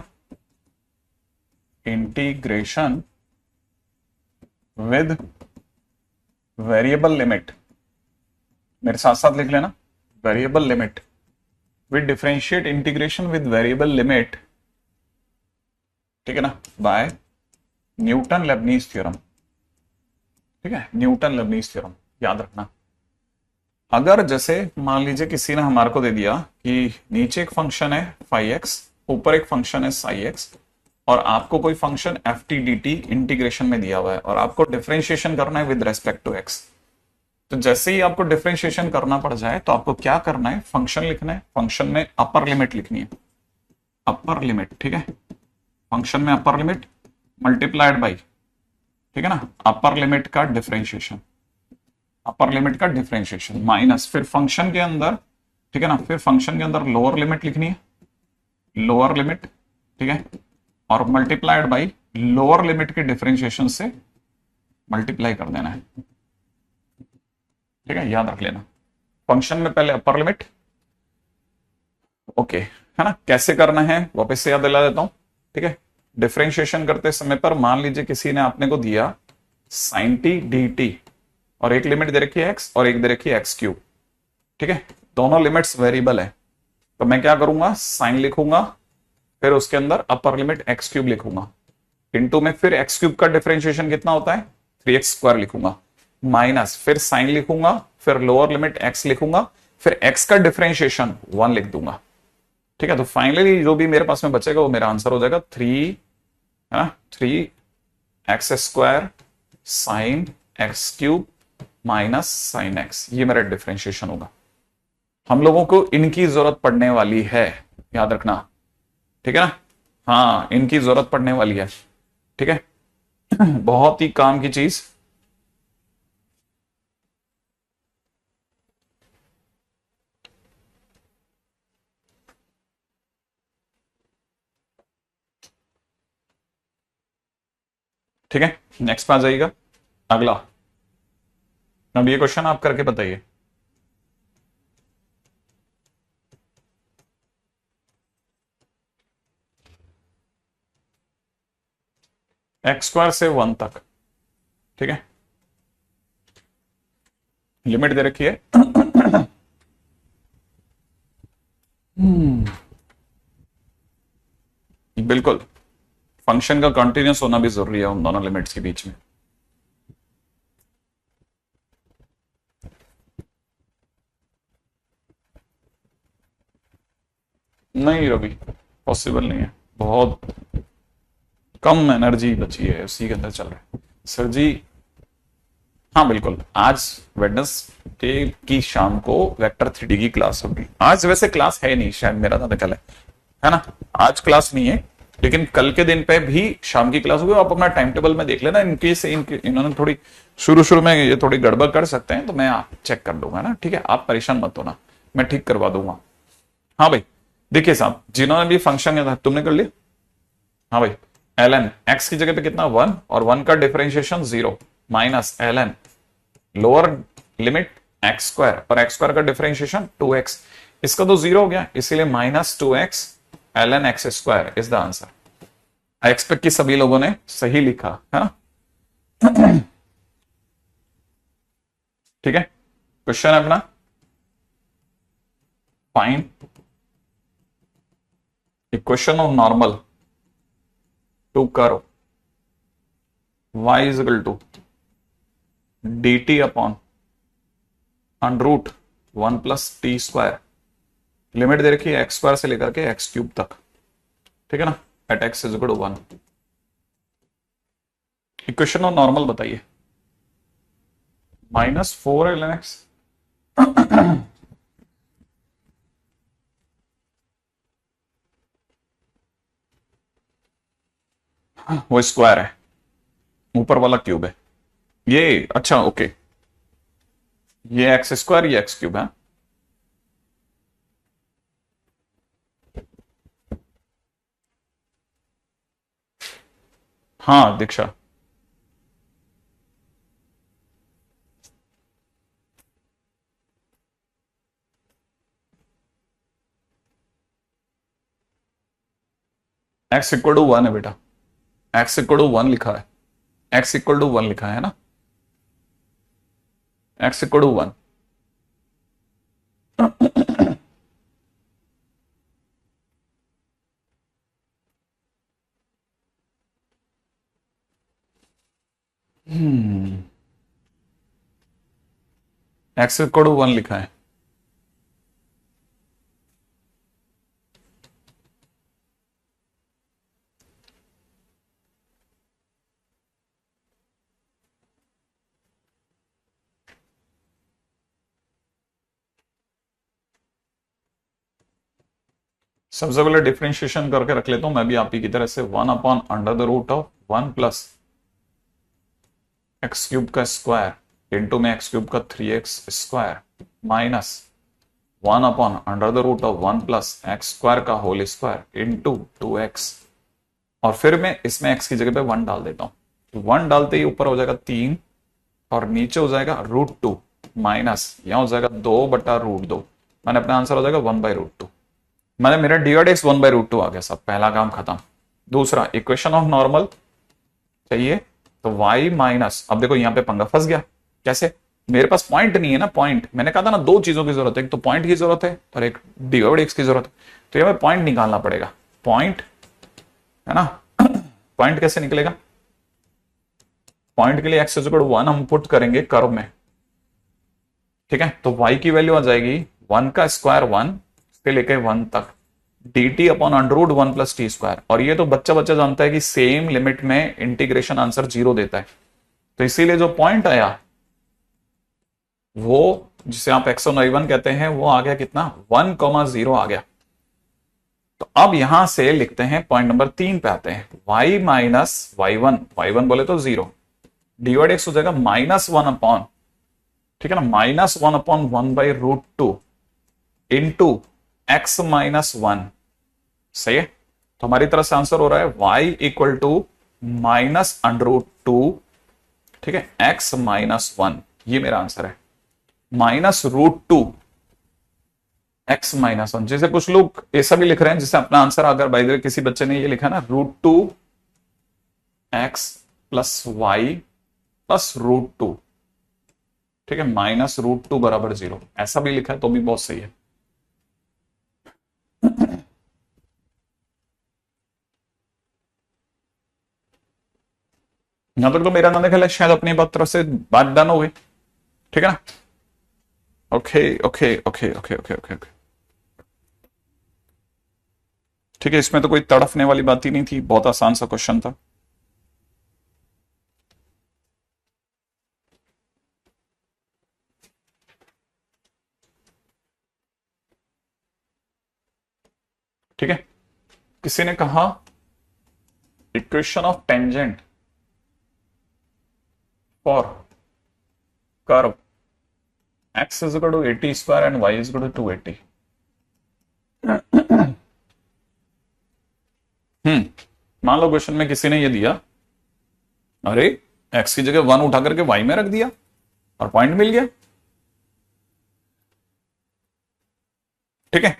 Speaker 1: विद वेरिएबल लिमिट, मेरे साथ साथ लिख लेना, variable limit, we differentiate integration with variable limit, ठीक है ना, बाय न्यूटन लेबनीज थ्योरम। ठीक है, न्यूटन लेबनीज थ्योरम याद रखना। अगर जैसे मान लीजिए किसी ने हमारे को दे दिया कि नीचे एक फंक्शन है फाई एक्स, ऊपर एक फंक्शन है साई एक्स, और आपको कोई function F T D T integration में दिया हुआ है और आपको डिफरेंशिएशन करना है विद रेस्पेक्ट टू एक्स। तो जैसे ही आपको डिफरेंशिएशन करना पड़ जाए तो आपको क्या करना है, फंक्शन लिखना है, फंक्शन में अपर लिमिट लिखनी है, अपर लिमिट, ठीक है, फंक्शन में अपर लिमिट मल्टीप्लाइड बाई, ठीक है ना, अपर लिमिट का डिफरेंशिएशन, अपर लिमिट का डिफरेंशिएशन माइनस फिर फंक्शन के अंदर, ठीक है ना, फिर फंक्शन के अंदर लोअर लिमिट लिखनी है, लोअर लिमिट, ठीक है, और मल्टीप्लाइड बाई लोअर लिमिट के डिफरेंशिएशन से मल्टीप्लाई कर देना है, ठीक है, याद रख लेना। फंक्शन में पहले अपर लिमिट, ओके, है ना, कैसे करना है वापस से याद दिला देता हूं, ठीक है। डिफरेंशिएशन करते समय पर मान लीजिए किसी ने आपने को दिया साइन टी डी टी, और एक लिमिट दे रखी है एक्स और एक दे रखी है एक्स क्यूब, ठीक है, दोनों लिमिट्स वेरिएबल है, तो मैं क्या करूंगा, साइन लिखूंगा, फिर उसके अंदर अपर लिमिट एक्स क्यूब लिखूंगा, इनटू में फिर एक्स क्यूब का डिफरेंशिएशन कितना होता है 3x² लिखूंगा, माइनस फिर साइन लिखूंगा, फिर लोअर लिमिट एक्स लिखूंगा, फिर एक्स का डिफरेंशिएशन 1 लिख दूंगा, ठीक है। तो फाइनली जो भी मेरे पास में बचेगा वो मेरा आंसर हो जाएगा 3x² sine x cube minus sine x, ये मेरा डिफरेंशिएशन होगा। हम लोगों को इनकी जरूरत पड़ने वाली है, याद रखना, ठीक है ना, हाँ इनकी जरूरत पड़ने वाली है, ठीक है, बहुत ही काम की चीज। ठीक है, नेक्स्ट पे आ जाइएगा अगला। अब ये क्वेश्चन आप करके बताइए। x² से 1 तक, ठीक है, लिमिट दे रखी है बिल्कुल, फंक्शन का कंटिन्यूस होना भी जरूरी है उन दोनों लिमिट्स के बीच में। नहीं रवि, पॉसिबल नहीं है, बहुत कम एनर्जी बची है, उसी के अंदर चल रहा है सर जी। हाँ बिल्कुल, आज वेडनेसडे की शाम को वेक्टर 3D की क्लास होगी। आज वैसे क्लास है नहीं, शायद मेरा था कल है ना, आज क्लास नहीं है, लेकिन कल के दिन पे भी शाम की क्लास होगी। आप अपना टाइम टेबल में देख लेना, इनकेस इन्होंने थोड़ी शुरू में ये थोड़ी गड़बड़ कर सकते हैं, तो मैं आप चेक कर दूंगा ना, ठीक है, आप परेशान मत होना, मैं ठीक करवा दूंगा। हाँ भाई देखिए साहब, जिन्होंने भी फंक्शन तुमने कर लिया, हाँ भाई, ln x की जगह पे कितना 1 और 1 का differentiation 0 minus ln lower limit x² और x² का डिफरेंशिएशन 2x, इसका तो 0 हो गया, इसीलिए -2x ln x² is the answer. I expect कि सभी लोगों ने सही लिखा है ना, ठीक है। क्वेश्चन है अपना, find equation of normal to curve y is equal to dt upon √1 + t², limit दे रखी है x² से लेकर के x³ तक, ठीक है ना, at x is equal to 1। Equation of normal बताइए, -4 ln x वो स्क्वायर है, ऊपर वाला क्यूब है ये, अच्छा ओके, ये x², ये x³ है, हाँ दीक्षा, x इक्वल टू 1 है बेटा, x इक्वल टू 1 लिखा है, x इक्वल टू 1 लिखा है ना, x equal to 1। x equal to 1 लिखा है, सबसे पहले डिफरेंशिएशन करके रख लेता हूं मैं भी आप ही की तरह से, 1 अपॉन √1 + एक्स क्यूब का स्क्वायर इंटू में एक्स क्यूब का 3x square minus 1 upon under the root of 1 plus x square का होल स्क्वायर इंटू 2x, और फिर मैं इसमें x की जगह पे 1 डाल देता हूं। 1 डालते ही ऊपर हो जाएगा 3 और नीचे हो जाएगा √2 माइनस यहां हो जाएगा 2/√2, मैंने अपना आंसर हो जाएगा 1/√2। मैंने मेरा dy/dx 1/√2 आ गया, सब पहला काम खत्म। दूसरा इक्वेशन ऑफ नॉर्मल चाहिए, तो y माइनस, अब देखो यहां पे पंगा फंस गया। कैसे? मेरे पास पॉइंट नहीं है ना, पॉइंट मैंने कहा था ना, दो चीजों की जरूरत है, एक तो पॉइंट की जरूरत है और एक dy/dx की जरूरत है। तो यहां पे पॉइंट निकालना पड़ेगा, पॉइंट है ना। पॉइंट कैसे निकलेगा? पॉइंट के लिए x = 1 हम पुट करेंगे कर्व में, ठीक है। तो y की वैल्यू आ जाएगी 1 का स्क्वायर 1 से लेके 1 तक dt upon √1 plus T square. और ये तो बच्चा बच्चा जानता है कि सेम लिमिट में इंटीग्रेशन आंसर 0 देता है, तो इसीलिए जो पॉइंट आया वो, जिसे आप x1 y1 कहते हैं, वो आ गया कितना? 1,0 आ गया। तो अब यहां से लिखते हैं, पॉइंट नंबर 3 पे आते हैं, y माइनस y1 बोले तो 0, dy/dx हो जाएगा -1 अपॉन, ठीक है ना, -1 अपॉन 1/√2 इंटू x माइनस 1। सही है। तो हमारी तरफ से आंसर हो रहा है y इक्वल टू -√2, ठीक है, x माइनस 1, ये मेरा आंसर है, -√2 x माइनस 1। जैसे कुछ लोग ऐसा भी लिख रहे हैं, जैसे अपना आंसर अगर बाय द वे किसी बच्चे ने ये लिखा ना, √2 x प्लस y प्लस √2, ठीक है, -√2 बराबर 0, ऐसा भी लिखा है तो भी बहुत सही है। यहां तक तो मेरा ना ख्याल है शायद अपनी बात तरफ से बात डन हो गई, ठीक है ना। Okay okay okay okay okay okay okay, ठीक है। इसमें तो कोई तड़फने वाली बात ही नहीं थी, बहुत आसान सा क्वेश्चन था। ठीक है। किसी ने कहा equation of tangent for curve x is equal to 80 square and y is equal to 280। मान लो क्वेश्चन में किसी ने ये दिया, अरे x की जगह 1 उठा करके y में रख दिया और पॉइंट मिल गया, ठीक है।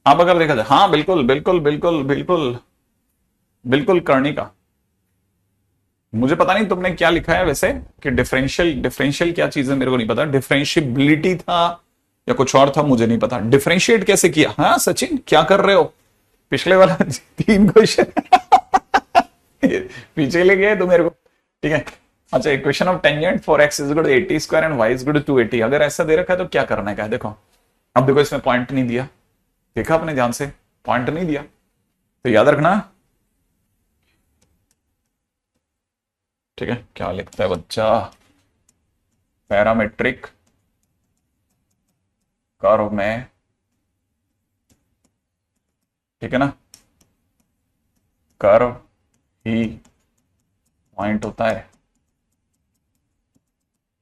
Speaker 1: अब अगर देखा जाए, हाँ बिल्कुल बिल्कुल बिल्कुल बिल्कुल बिल्कुल करनी का, मुझे पता नहीं तुमने क्या लिखा है वैसे, कि डिफरेंशियल क्या चीज है मेरे को नहीं पता, डिफरेंशिएबिलिटी था या कुछ और था, मुझे नहीं पता। डिफरेंशिएट कैसे किया? हाँ सचिन क्या कर रहे हो? पिछले वाला 3 क्वेश्चन पीछे ले गए तो मेरे को, ठीक है। अच्छा, equation of tangent for x is equal to 80 square and y is equal to 280। अगर ऐसा दे रखा है तो क्या करना है? देखो, अब देखो इसमें पॉइंट नहीं दिया, देखा अपने ध्यान से, पॉइंट नहीं दिया, तो याद रखना, ठीक है। क्या लिखता है बच्चा? पैरामेट्रिक कर्व में, ठीक है ना, कर्व ही पॉइंट होता है,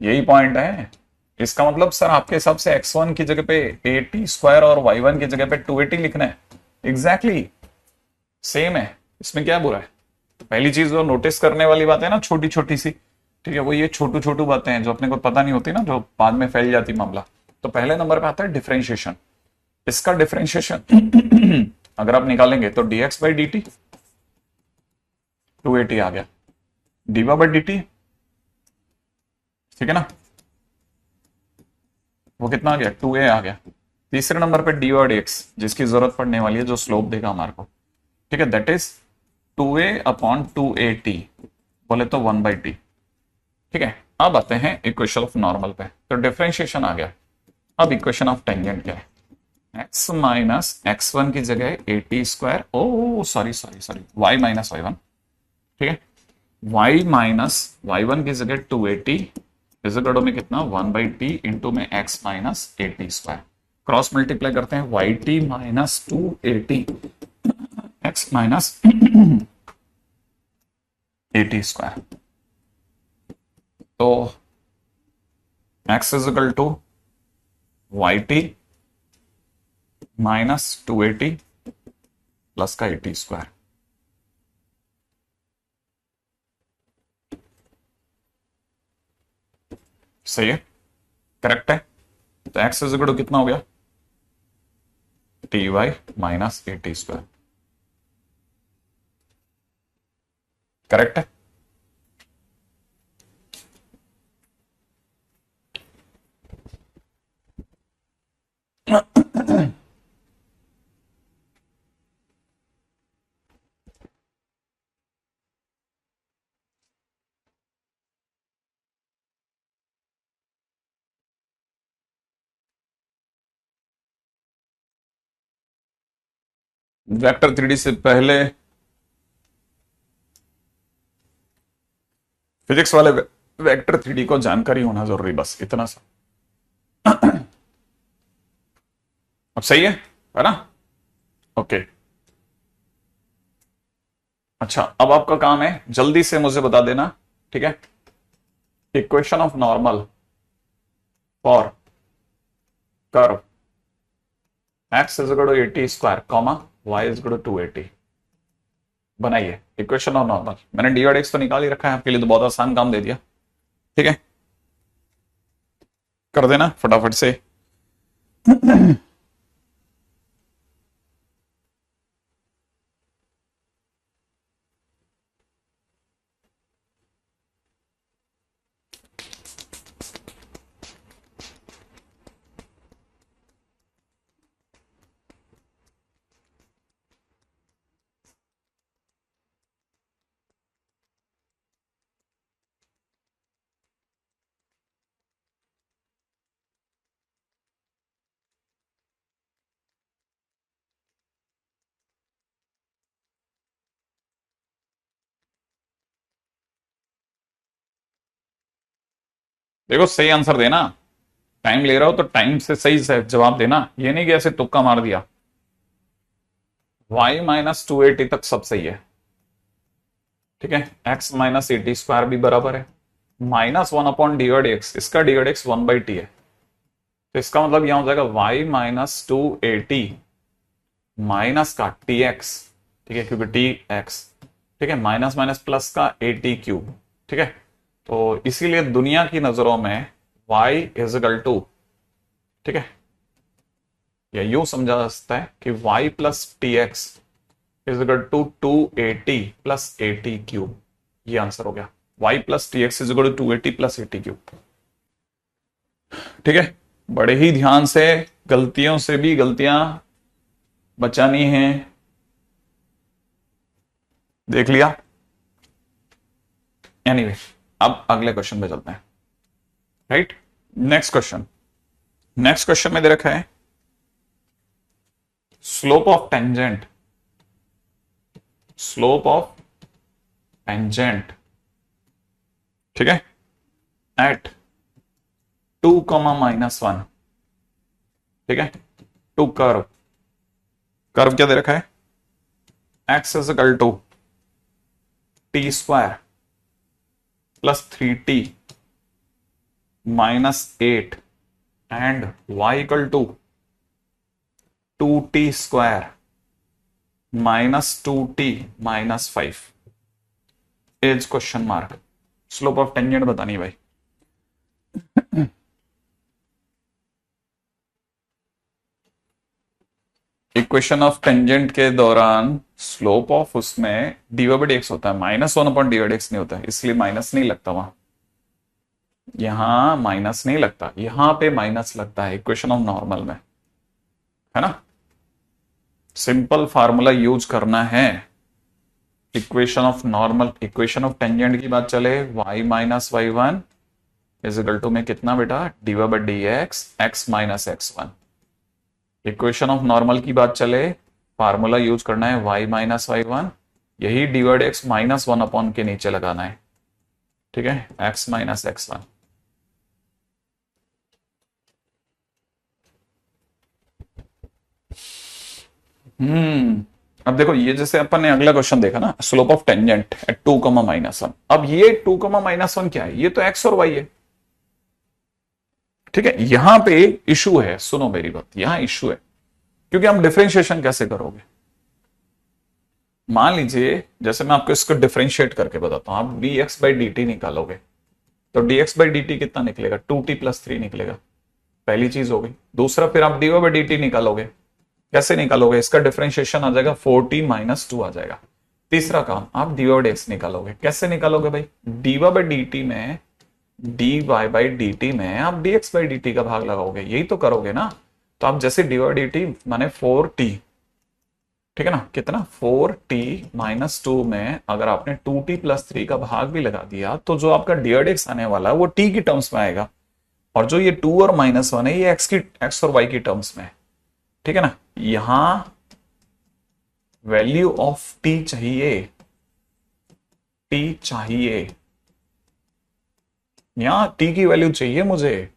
Speaker 1: यही पॉइंट है। इसका मतलब सर आपके हिसाब से x1 की जगह पे 80 स्क्वायर और y1 की जगह पे 280 लिखना है? एग्जैक्टली सेम है, इसमें क्या बुरा है? तो पहली चीज जो नोटिस करने वाली बात है ना, छोटी छोटी सी, ठीक है, वो ये छोटू बातें हैं जो अपने को पता नहीं होती ना, जो बाद में फैल जाती मामला। तो पहले नंबर पे आता है डिफरेंशिएशन। इसका डिफरेंशिएशन अगर आप निकालेंगे तो dx/dt 280 आ गया, dy/dt, ठीक है ना, वो कितना आ गया? 2a आ गया। तीसरे नंबर पे dy/dx, जिसकी जरूरत पड़ने वाली है, जो स्लोप देगा हमारे को, ठीक है, that is 2a upon 2at, बोले तो 1/t, ठीक है। अब आते हैं इक्वेशन ऑफ नॉर्मल पे, तो डिफरेंशिएशन आ गया। अब इक्वेशन ऑफ टेंजेंट क्या है? x माइनस x1 की जगह 80 स्क्वायर, ओ सॉरी y माइनस y1, ठीक है, y माइनस y1 की जगह 280 इज इक्वल टू में कितना? 1/t इंटू में x minus 80 square, cross multiply करते हैं, yt minus 280 x minus 80 square, तो x is equal to y t minus 280 plus का 80 स्क्वायर। सही है, करेक्ट है। तो x इज इक्वल टू कितना हो गया, t y minus 80 square. Correct है। वेक्टर 3D से पहले फिजिक्स वाले वेक्टर 3D को जानकारी होना जरूरी, बस इतना सा। अब सही है ना? ओके। अच्छा, अब आपका काम है जल्दी से मुझे बता देना, ठीक है, equation of normal for curve x is equal to 80 square comma y is equal to 280 बनाइए। इक्वेशन ऑफ नॉर्मल मैंने डी और एक्स तो निकाल ही रखा है आपके लिए, तो बहुत आसान काम दे दिया। ठीक है, कर देना फटाफट से। देखो सही आंसर देना, टाइम ले रहा हो तो टाइम से सही से जवाब देना, ये नहीं कि ऐसे तुक्का मार दिया। y माइनस 280 तक सब सही है, ठीक है। x माइनस 80 स्क्वायर भी बराबर है, माइनस 1 अपॉन डी एक्स, इसका डी एक्स 1/t है, तो इसका मतलब यहां हो जाएगा y माइनस 280 माइनस का टी एक्स, ठीक है, क्योंकि टी एक्स, ठीक है, माइनस माइनस प्लस का 80 क्यूब, ठीक है। तो इसीलिए दुनिया की नजरों में y इज इक्वल टू, ठीक है, या यूं समझा जा सकता है कि y plus t x is equal to 280 plus 80 cube. ये आंसर हो गया, y plus t x is equal to 280 plus 80 cube. ठीक है, बड़े ही ध्यान से, गलतियों से भी गलतियां बचानी है। देख लिया? एनीवे, अब अगले क्वेश्चन पे चलते हैं। Right, next question. Next question में दे रखा है slope of tangent, slope of tangent, ठीक है, एट 2 कॉमा -1, ठीक है, टू कर्व। कर्व क्या दे रखा है, x is equal to t square plus 3t -8 and y equal to 2t square -2t -5 is question mark. Slope of tangent बतानी भाई। इक्वेशन ऑफ टेंजेंट के दौरान स्लोप ऑफ उसमें dy/dx होता है, -1 अपॉन dy/dx नहीं होता है, इसलिए माइनस नहीं लगता वहां, यहां माइनस नहीं लगता, यहां पे माइनस लगता है इक्वेशन ऑफ नॉर्मल में, है ना। सिंपल फार्मूला यूज करना है। Equation of normal, equation of tangent की बात चले, y minus y1 is equal to में कितना बेटा, dy/dx x minus x1। Equation of normal की बात चले, फार्मूला यूज करना है y माइनस y1, यही dy/dx -1 अपॉन के नीचे लगाना है, ठीक है, x माइनस x1। अब देखो ये जैसे अपन ने अगला क्वेश्चन देखा ना, स्लोप ऑफ टेंजेंट एट 2, -1। अब ये 2, -1 क्या है? ये तो एक्स और वाई है। ठीक है, यहां पे इशू है, सुनो मेरी बात, यहां इशू है क्योंकि हम डिफरेंशिएशन कैसे करोगे? मान लीजिए जैसे मैं आपको इसको डिफरेंशिएट करके बताता हूं, आप dx/dt निकालोगे तो dx/dt कितना निकलेगा? 2t+3 निकलेगा। पहली चीज हो गई। दूसरा, फिर आप dy/dt निकालोगे, कैसे निकालोगे? इसका डिफरेंशिएशन आ जाएगा 4t-2 आ जाएगा। तीसरा काम, आप dy/dx निकालोगे, कैसे निकालोगे भाई? dy/dt में dy/dt में आप dx/dt का भाग लगाओगे, यही तो करोगे ना। तो आप जैसे dy/dt माने 4t, ठीक है ना, कितना? 4t-2 में अगर आपने 2t+3 का भाग भी लगा दिया तो जो आपका dy/dx आने वाला है वो t की टर्म्स में आएगा, और जो ये 2 और -1 है ये x और y की टर्म्स में है। ठीक है ना, यहां वैल्यू ऑफ t चाहिए, t चाहिए, यहां t की वैल्यू चाहिए मुझे।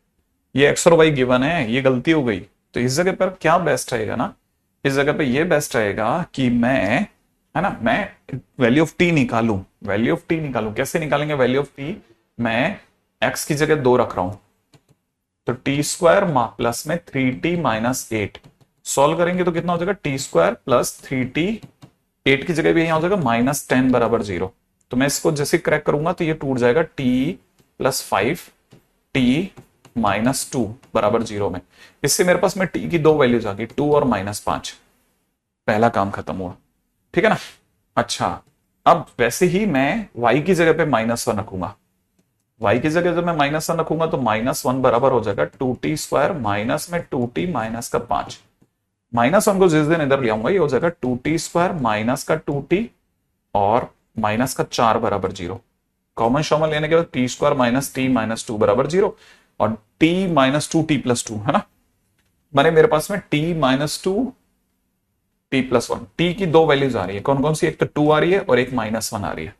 Speaker 1: ये x और y गिवन है, ये गलती हो गई। तो इस जगह पर क्या बेस्ट रहेगा ना, इस जगह पे ये बेस्ट रहेगा कि मैं, है ना, मैं वैल्यू ऑफ टी निकालूं। वैल्यू ऑफ टी निकालूं, कैसे निकालेंगे वैल्यू ऑफ टी? मैं x की जगह 2 रख रहा हूं, तो t² प्लस में 3t-8 सॉल्व करेंगे तो कितना हो जाएगा? t² प्लस 3t, 8 की जगह भी यहां हो जाएगा -10 बराबर 0। तो मैं इसको जैसे क्रैक करूंगा तो ये टूट जाएगा t+5 t-2 बराबर 0 में। इससे मेरे पास में t की 2 वैल्यूज आ गई, 2 और -5। पहला काम खत्म हुआ। ठीक है ना। अच्छा, अब वैसे ही मैं y की जगह पे -1 रखूंगा। y की जगह जब मैं -1 रखूंगा तो -1 बराबर हो जाएगा 2t² माइनस में 2t माइनस का 5। -1 को जिस दिन इधर ले आऊंगा ये हो जाएगा 2t² माइनस का 2t और माइनस का 4 बराबर 0। कॉमन शॉमन लेने के बाद t² माइनस t माइनस 2 बराबर 0 और t माइनस 2t+2, है ना। माने मेरे पास में t माइनस 2 t+1, t की 2 वैल्यूज आ रही है। कौन कौन सी? एक तो 2 आ रही है और एक -1 आ रही है।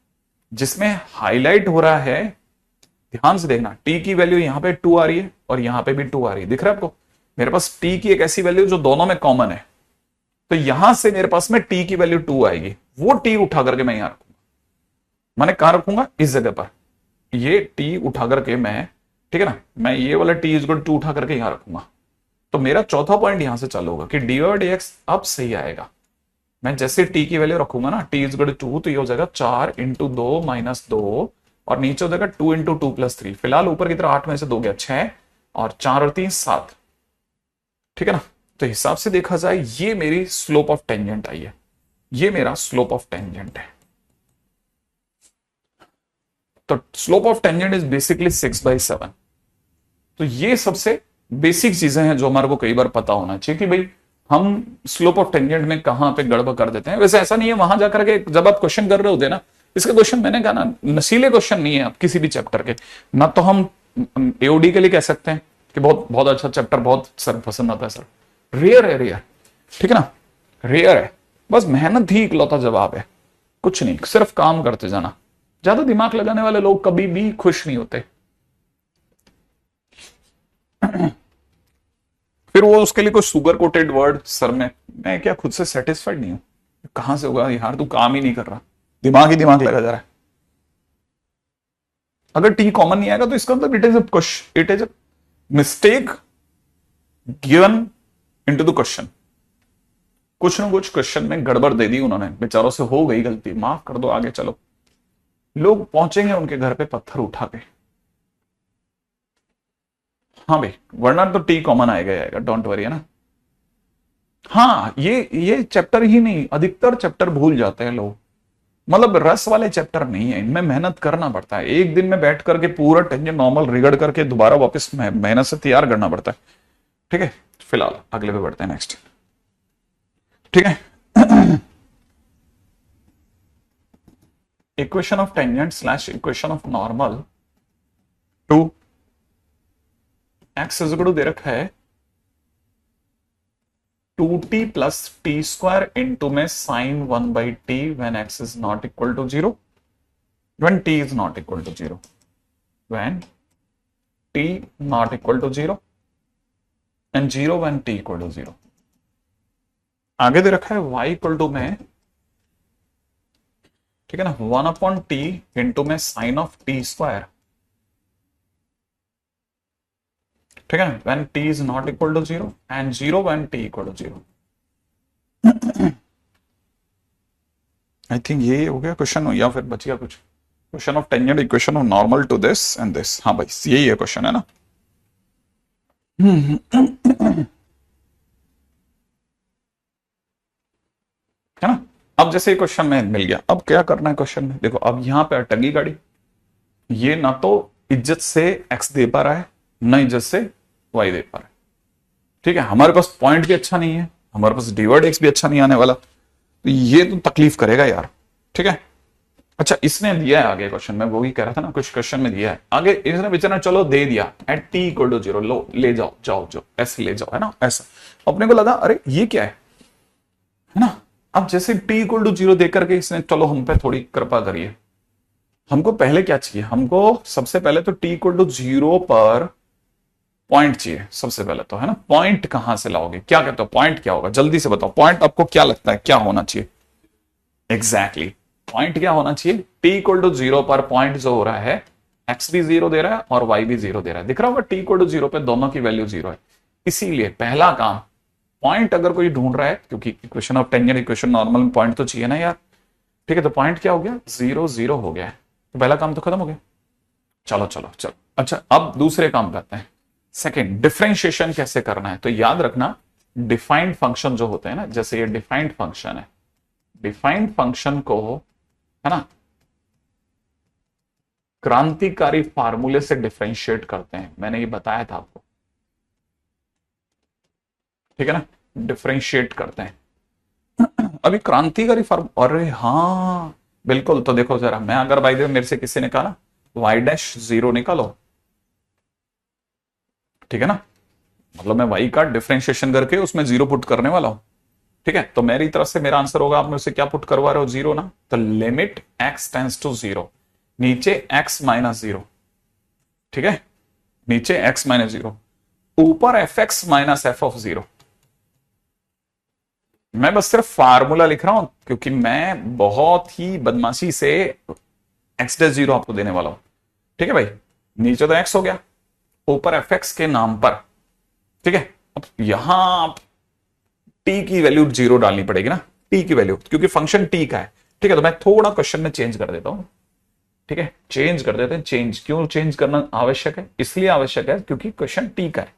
Speaker 1: जिसमें हाईलाइट हो रहा है, ध्यान से देखना, t की वैल्यू यहां पे 2 आ रही है और यहां पे भी 2 आ रही है। दिख रहा है आपको? मेरे पास t की एक ऐसी वैल्यू जो दोनों में कॉमन है, तो यहां से मेरे पास में t की वैल्यू 2 आएगी, वो t उठा करके मैं यहां रखूंगा। मैंने कहां रखूंगा? इस जगह पर। ये t उठा करके मैं, ठीक है ना, मैं ये वाला t इज 2 उठा करके यहां रखूंगा। तो मेरा चौथा पॉइंट यहां से चालू होगा कि dy/dx अब सही आएगा। मैं जैसे t की वैल्यू रखूंगा ना, t इज 2, तो ये हो जाएगा 4 × 2 - 2 और नीचे हो जाएगा 2 × 2+3। फिलहाल ऊपर की तरफ 8 में से 2 गया 6 और 4 और 3 7। ठीक है ना। तो हिसाब से देखा जाए ये मेरी स्लोप ऑफ टेंजेंट आई है, ये मेरा स्लोप ऑफ टेंजेंट है। तो slope of tangent is basically 6/7। तो ये सबसे बेसिक चीजें हैं जो हमारे को कई बार पता होना चाहिए कि भाई हम स्लोप ऑफ टेंजेंट में कहां पे गड़बड़ कर देते हैं। वैसे ऐसा नहीं है, वहां जाकर के जब आप क्वेश्चन कर रहे होते हैं ना, इसका क्वेश्चन मैंने कहा ना, नशीले क्वेश्चन नहीं है आप किसी भी चैप्टर के ना। तो हम एओडी के लिए कह सकते हैं कि बहुत बहुत अच्छा चैप्टर, बहुत सर पसंद आता है सर। रेयर है, रेयर, ठीक है ना, रेयर है। बस मेहनत ही इकलौता जवाब है, कुछ नहीं, सिर्फ काम करते जाना। ज्यादा दिमाग लगाने वाले लोग कभी भी खुश नहीं होते। फिर वो उसके लिए कोई सुगर कोटेड वर्ड सर में, मैं क्या खुद से सेटिस्फाइड नहीं हूं? कहां से होगा यार, तू काम ही नहीं कर रहा, दिमाग ही दिमाग लगा जा रहा है। अगर टी कॉमन नहीं आएगा तो इसका मतलब it is a mistake given into the question. कुछ ना कुछ क्वेश्चन में गड़बड़ दे दी उन्होंने, बेचारों से हो गई गलती, माफ कर दो, आगे चलो। लोग पहुंचेंगे उनके घर पे पत्थर उठा के। हाँ भाई, वरना तो टी कॉमन आएगा ही आएगा, डोंट वरी, है ना। हाँ, ये चैप्टर ही नहीं, अधिकतर चैप्टर भूल जाते हैं लोग। मतलब रस वाले चैप्टर नहीं है, इनमें मेहनत करना पड़ता है। एक दिन में बैठ करके पूरा टेंजेंट नॉर्मल रिगड़ करके दोबारा वापस मेहनत से तैयार करना पड़ता है। ठीक है, फिलहाल अगले पे बढ़ते हैं, नेक्स्ट। ठीक है। Equation of tangent / equation of normal to X is equal to दे रखा है 2t plus t² into में sin 1/t when x is not equal to 0, when t is not equal to 0, when t not equal to 0 and 0 when t equal to 0। आगे दे रखा है y equal to में ठीक है ना, 1/t into में sign of T square, ठीक है ना, when t is not equal to 0 and 0 when t equal to 0। I think ये हो गया क्वेश्चन, या फिर बच गया कुछ? Question of tangent equation of normal to this and this. हाँ भाई यही है क्वेश्चन, है ना। है ना। अब जैसे ये क्वेश्चन में मिल गया, अब क्या करना है क्वेश्चन में, देखो अब यहां पे अटकी गाड़ी, ये ना तो इज्जत से x दे पा रहा है, ना इज्जत से y दे पा रहा है, ठीक है। हमारे पास पॉइंट भी अच्छा नहीं है, हमारे पास डिवाइड x भी अच्छा नहीं आने वाला, तो ये तो तकलीफ करेगा यार, ठीक है। अच्छा इसने दिया है आगे क्वेश्चन में, वो ही कह रहा था ना, कुछ क्वेश्चन में दिया है आगे, इसने बेचारा चलो दे दिया एट t इक्वल टू 0, लो ले जाओ जाओ जो ऐसे ले जाओ, है ना, ऐसा। अपने को लगा अरे ये क्या है ना। अब जैसे t इक्वल टू 0 देकर के इसने चलो हम पे थोड़ी कृपा करिए, हमको पहले क्या चाहिए, हमको सबसे पहले तो t इक्वल टू 0 पर पॉइंट चाहिए सबसे पहले तो, है ना। पॉइंट कहां से लाओगे, क्या कहते हो पॉइंट क्या होगा, जल्दी से बताओ, पॉइंट आपको क्या लगता है क्या होना चाहिए? एग्जैक्टली पॉइंट क्या होना चाहिए, t इक्वल टू 0 पर पॉइंट जो हो रहा है, x भी 0 दे रहा है और y भी 0 दे रहा है, दिख रहा होगा t इक्वल टू 0 पे दोनों की वैल्यू 0 है। इसीलिए पहला काम, पॉइंट अगर कोई ढूंढ रहा है, क्योंकि equation of tangent equation normal में पॉइंट तो चाहिए ना यार, ठीक है। तो पॉइंट क्या हो गया, 0 0 हो गया है, तो पहला काम तो खत्म हो गया। चलो चलो चलो, अच्छा अब दूसरे काम करते हैं। सेकंड, डिफरेंशिएशन कैसे करना है, तो याद रखना डिफाइंड फंक्शन जो होते हैं ना, जैसे ये डिफाइंड फंक्शन है, डिफाइंड फंक्शन को, है ना, क्रांतिकारी फार्मूले से डिफरेंशिएट करते हैं, मैंने ये बताया था आपको, ठीक है ना, डिफरेंशिएट करते हैं। अभी क्रांतिकारी फार्म, अरे हाँ बिल्कुल, तो देखो जरा, मैं अगर बाय द वे मेरे से किसी ने कहा y डैश 0 निकालो, ठीक है ना, मतलब मैं y का डिफरेंशिएशन करके उसमें 0 पुट करने वाला हूं, ठीक है। तो मेरी तरफ से मेरा आंसर होगा, आप में उसे क्या पुट करवा रहे हो, 0 ना, तो लिमिट x टेंड्स टू 0, नीचे x माइनस 0, ठीक है, नीचे x माइनस 0, ऊपर fx माइनस f ऑफ 0। मैं बस सिर्फ फार्मूला लिख रहा हूं, क्योंकि मैं बहुत ही बदमाशी से x डैश 0 आपको देने वाला हूं, ठीक है भाई। नीचे तो x हो गया, ऊपर fx के नाम पर, ठीक है। अब यहां t की वैल्यू 0 डालनी पड़ेगी ना, t की वैल्यू, क्योंकि फंक्शन t का है, ठीक है। तो मैं थोड़ा क्वेश्चन में चेंज कर देता हूं, ठीक है, चेंज कर देते हैं। चेंज क्यों चेंज करना आवश्यक है, इसलिए आवश्यक है क्योंकि क्वेश्चन t का है,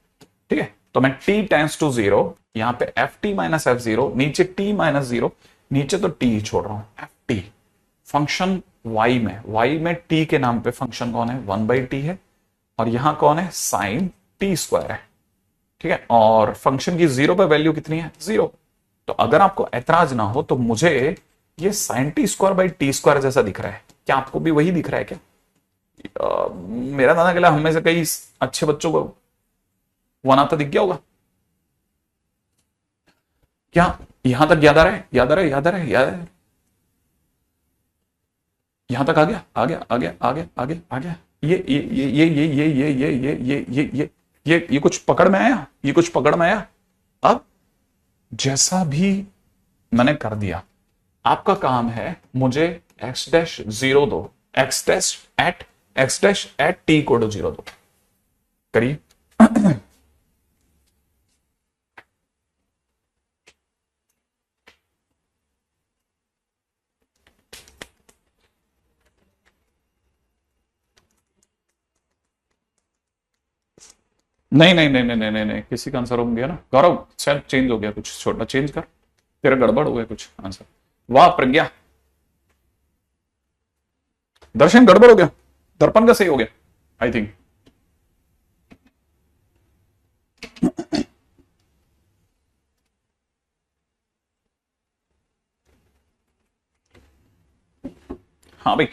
Speaker 1: ठीक है। तो मैं t टेंड्स टू 0, यहां पे ft माइनस f0, नीचे t माइनस 0, नीचे तो t छोड़ रहा हूं, ft फंक्शन y में t के नाम पे फंक्शन कौन है, 1/t है, और यहां कौन है, साइन t स्क्वायर है, ठीक है। और फंक्शन की 0 पे वैल्यू कितनी है, 0। तो अगर आपको ऐतराज ना हो तो मुझे ये sine t square by t square जैसा दिख रहा है, क्या आपको भी वही दिख रहा है क्या? मेरा दादा के लिए हम में से कई अच्छे बच्चों को वन आता दिख गया होगा क्या? यहां तक याद आ रहा है, याद आ रहा है, याद आ रहा है, याद आ रहा है, यहां तक आ गया, आ गया, आ गया, आ गया, आ गया, आ गया। ये कुछ पकड़ में आया, ये कुछ पकड़ में आया। अब जैसा भी मैंने कर दिया, आपका काम है मुझे x डैश 0 दो, x dash at t equal to 0 दो, करिए। नहीं नहीं नहीं नहीं नहीं नहीं, किसी का आंसर हो गया ना गौरव, शायद चेंज हो गया कुछ, छोटा चेंज कर, तेरा गड़बड़ हो गया कुछ आंसर। वाह प्रज्ञा, दर्शन गड़बड़ हो गया, दर्पण का सही हो गया आई थिंक। हाँ भाई,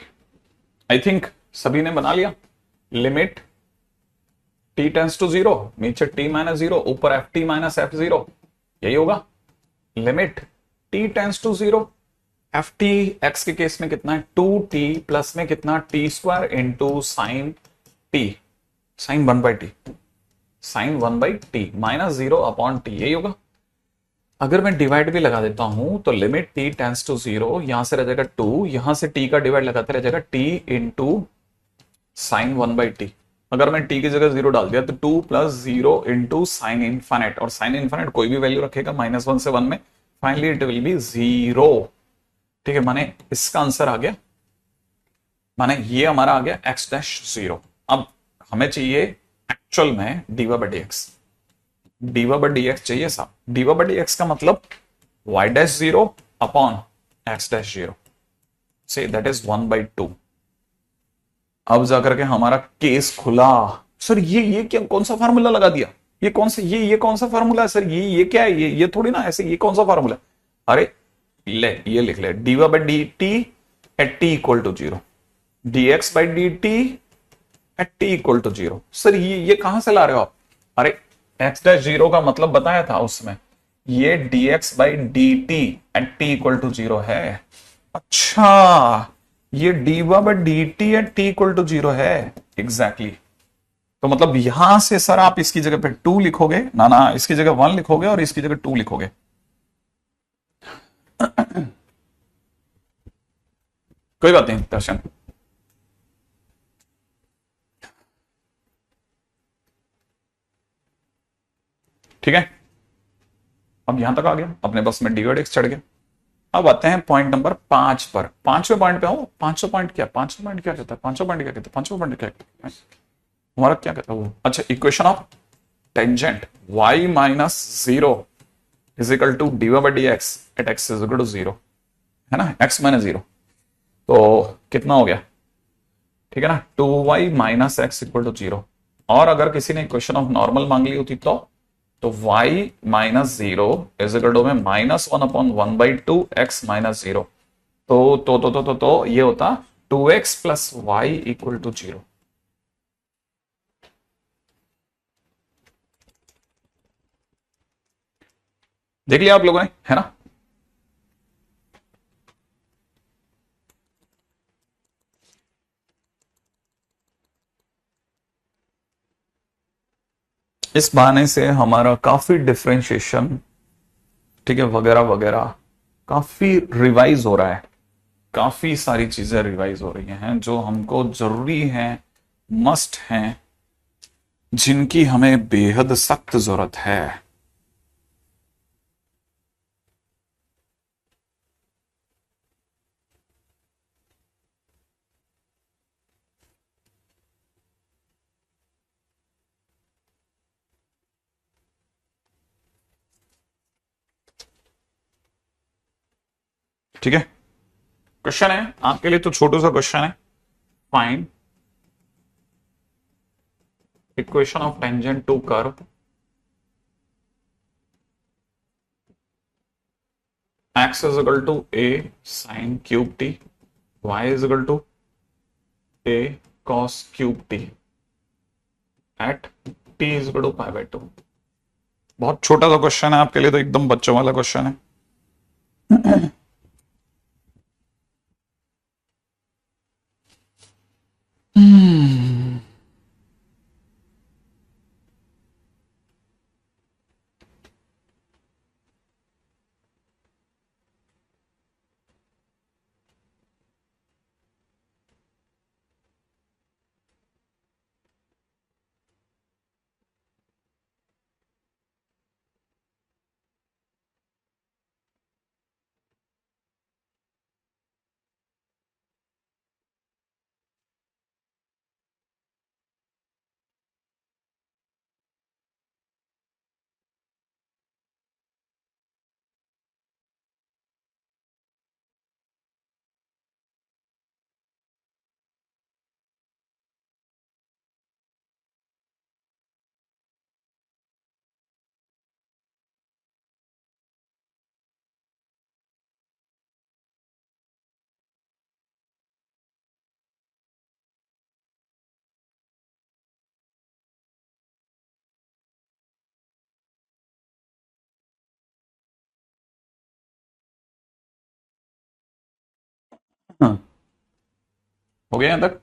Speaker 1: आई थिंक सभी ने बना लिया। लिमिट t टेंस टू 0, नीचे t माइनस 0, ऊपर ft माइनस f0, यही होगा। Limit t tends to 0, ft x के केस में कितना है, 2t प्लस में कितना, t square into sine t, sine 1/t, sine 1/t minus 0 upon t, यही होगा। अगर मैं डिवाइड भी लगा देता हूं तो लिमिट t टेंस टू 0, यहां से रह जाएगा 2, यहां से t का डिवाइड लगाते रह जाएगा t इंटू साइन 1/t। अगर मैं t की जगह 0 डाल दिया तो 2 प्लस 0 इंटू साइन इनफाइनाइट, और साइन इनफाइनाइट कोई भी वैल्यू रखेगा -1 से 1 में, फाइनली इट विल बी 0। ठीक है, माने इसका आंसर आ गया, माने ये हमारा आ गया x डैश 0। अब हमें चाहिए एक्चुअल में diva by D x, diva by D x चाहिए साहब। डीवा बाई डी एक्स का मतलब y dash 0 upon x dash 0, say that is 1/2। अब जाकर के हमारा केस खुला। सर ये क्या कौन सा फार्मूला लगा दिया, ये कौन सा ये कौन सा फार्मूला है सर, ये क्या है, ये थोड़ी ना ऐसे, ये कौन सा फार्मूला है। अरे ले ये लिख ले, dy by d t at t equal to 0, d x by d t at t equal to 0। Sir ये कहां से ला रहे हो आप। अरे एक्स डैश 0 का मतलब बताया था उसमें, ये d x by d t at t equal to 0 है। अच्छा, ये dy by d t at t equal to 0 है, एग्जैक्टली। तो मतलब यहां से सर आप इसकी जगह पे 2 लिखोगे ना, इसकी जगह 1 लिखोगे और इसकी जगह 2 लिखोगे। कोई बात नहीं दर्शन, ठीक है। अब यहां तक आ गया, अपने बस में डी एक्स चढ़ गया। अब आते हैं पॉइंट नंबर 5 पर। 5वें पॉइंट पे आओ। 5वां पॉइंट क्या, 5वां पॉइंट क्या कहता है, 5वां पॉइंट क्या कहता है, 5वां पॉइंट क्या कहता है हमारा, क्या कहता है वो। अच्छा, equation of tangent y minus 0 is equal to dy by D x at x is equal to 0, है ना, x माइनस 0। तो कितना हो गया, ठीक है ना, 2y minus x equal to 0। और अगर किसी ने इक्वेशन ऑफ नॉर्मल मांग ली होती तो y minus 0 is equal to में -1 अपॉन 1/2 x माइनस 0। तो ये होता 2x plus y equal to 0। देख लिया आप लोगों ने, है ना। इस बहाने से हमारा काफी डिफरेंशिएशन, ठीक है, वगैरह वगैरह काफी रिवाइज हो रहा है। काफी सारी चीजें रिवाइज हो रही हैं जो हमको जरूरी हैं, मस्ट हैं, जिनकी हमें बेहद सख्त जरूरत है। ठीक है, क्वेश्चन है आपके लिए, तो छोटा सा क्वेश्चन है। Find equation of tangent to curve x is equal to a sin cube t, y is equal to a cos cube t at t is equal to π/2। बहुत छोटा सा क्वेश्चन है आपके लिए, तो एकदम बच्चों वाला क्वेश्चन है। हो गया यहां तक,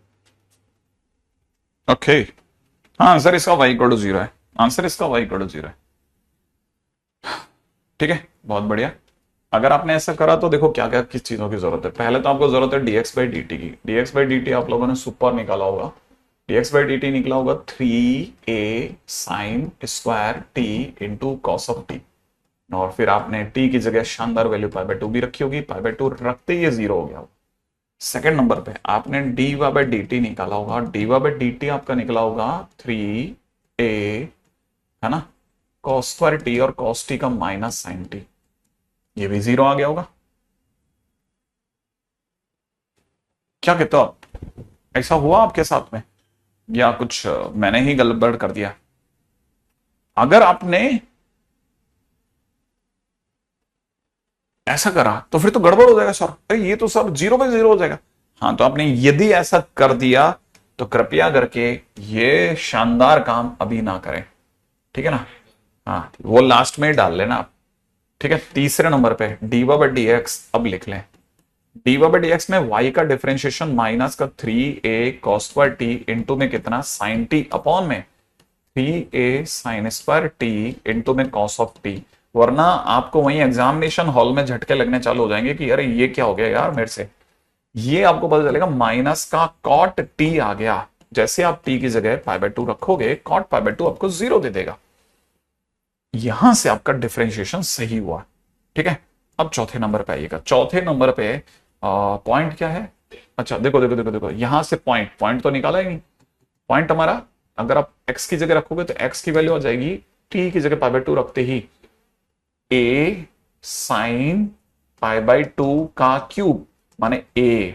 Speaker 1: ओके। हाँ, आंसर इसका y इक्वल टू 0 है, आंसर इसका y इक्वल टू 0 है। ठीक है, बहुत बढ़िया। अगर आपने ऐसा करा तो देखो क्या क्या किस चीजों की जरूरत है। पहले तो आपको जरूरत है dx बाई डी टी की। dx बाई डी टी आप लोगों ने सुपर निकाला होगा। dx बाई डी टी निकला होगा 3a sine square T into cos of T. और फिर आपने टी की जगह शानदार वैल्यू पाई बाय टू भी रखी होगी, पाई बाय टू रखते ही ये जीरो हो गया। सेकंड नंबर पे आपने d y by d t निकाला होगा। D y by d t आपका निकला होगा 3a, है ना, कॉस स्क्वायर टी और कॉस टी का माइनस साइन टी, ये भी जीरो आ गया होगा। क्या कहते हो आप? ऐसा हुआ आपके साथ में या कुछ मैंने ही गड़बड़ कर दिया? अगर आपने ऐसा करा तो फिर तो गड़बड़ हो जाएगा सर, अरे ये तो सर जीरो पे जीरो हो जाएगा। हाँ, तो आपने यदि ऐसा कर दिया तो कृपया करके ये शानदार काम अभी ना करें, ठीक है ना। हाँ, वो लास्ट में ही डाल लेना आप। ठीक है, तीसरे नंबर पे डीवा बाई डी एक्स अब लिख लें। डीवा बाई डी एक्स में y का डिफरेंशिएशन माइनस का 3a cos square T into में कितना साइन टी अपॉन में 3a sine square T into में कॉस ऑफ टी। वरना आपको वहीं एग्जामिनेशन हॉल में झटके लगने चालू हो जाएंगे कि अरे ये क्या हो गया यार मेरे से। ये आपको पता चलेगा माइनस का कॉट टी आ गया। जैसे आप टी की जगह पाई बाय टू रखोगे, कॉट पाई बाय टू आपको जीरो दे देगा। यहां से आपका डिफरेंशिएशन सही हुआ। ठीक है, अब चौथे नंबर पे आइएगा। चौथे नंबर पे पॉइंट क्या है? अच्छा देखो देखो देखो देखो, यहां से पॉइंट पॉइंट तो निकाला ही नहीं। पॉइंट हमारा, अगर आप x की जगह रखोगे तो x की वैल्यू आ जाएगी t की जगह पाई बाय टू रखते ही a sine pi by two का क्यूब माने a,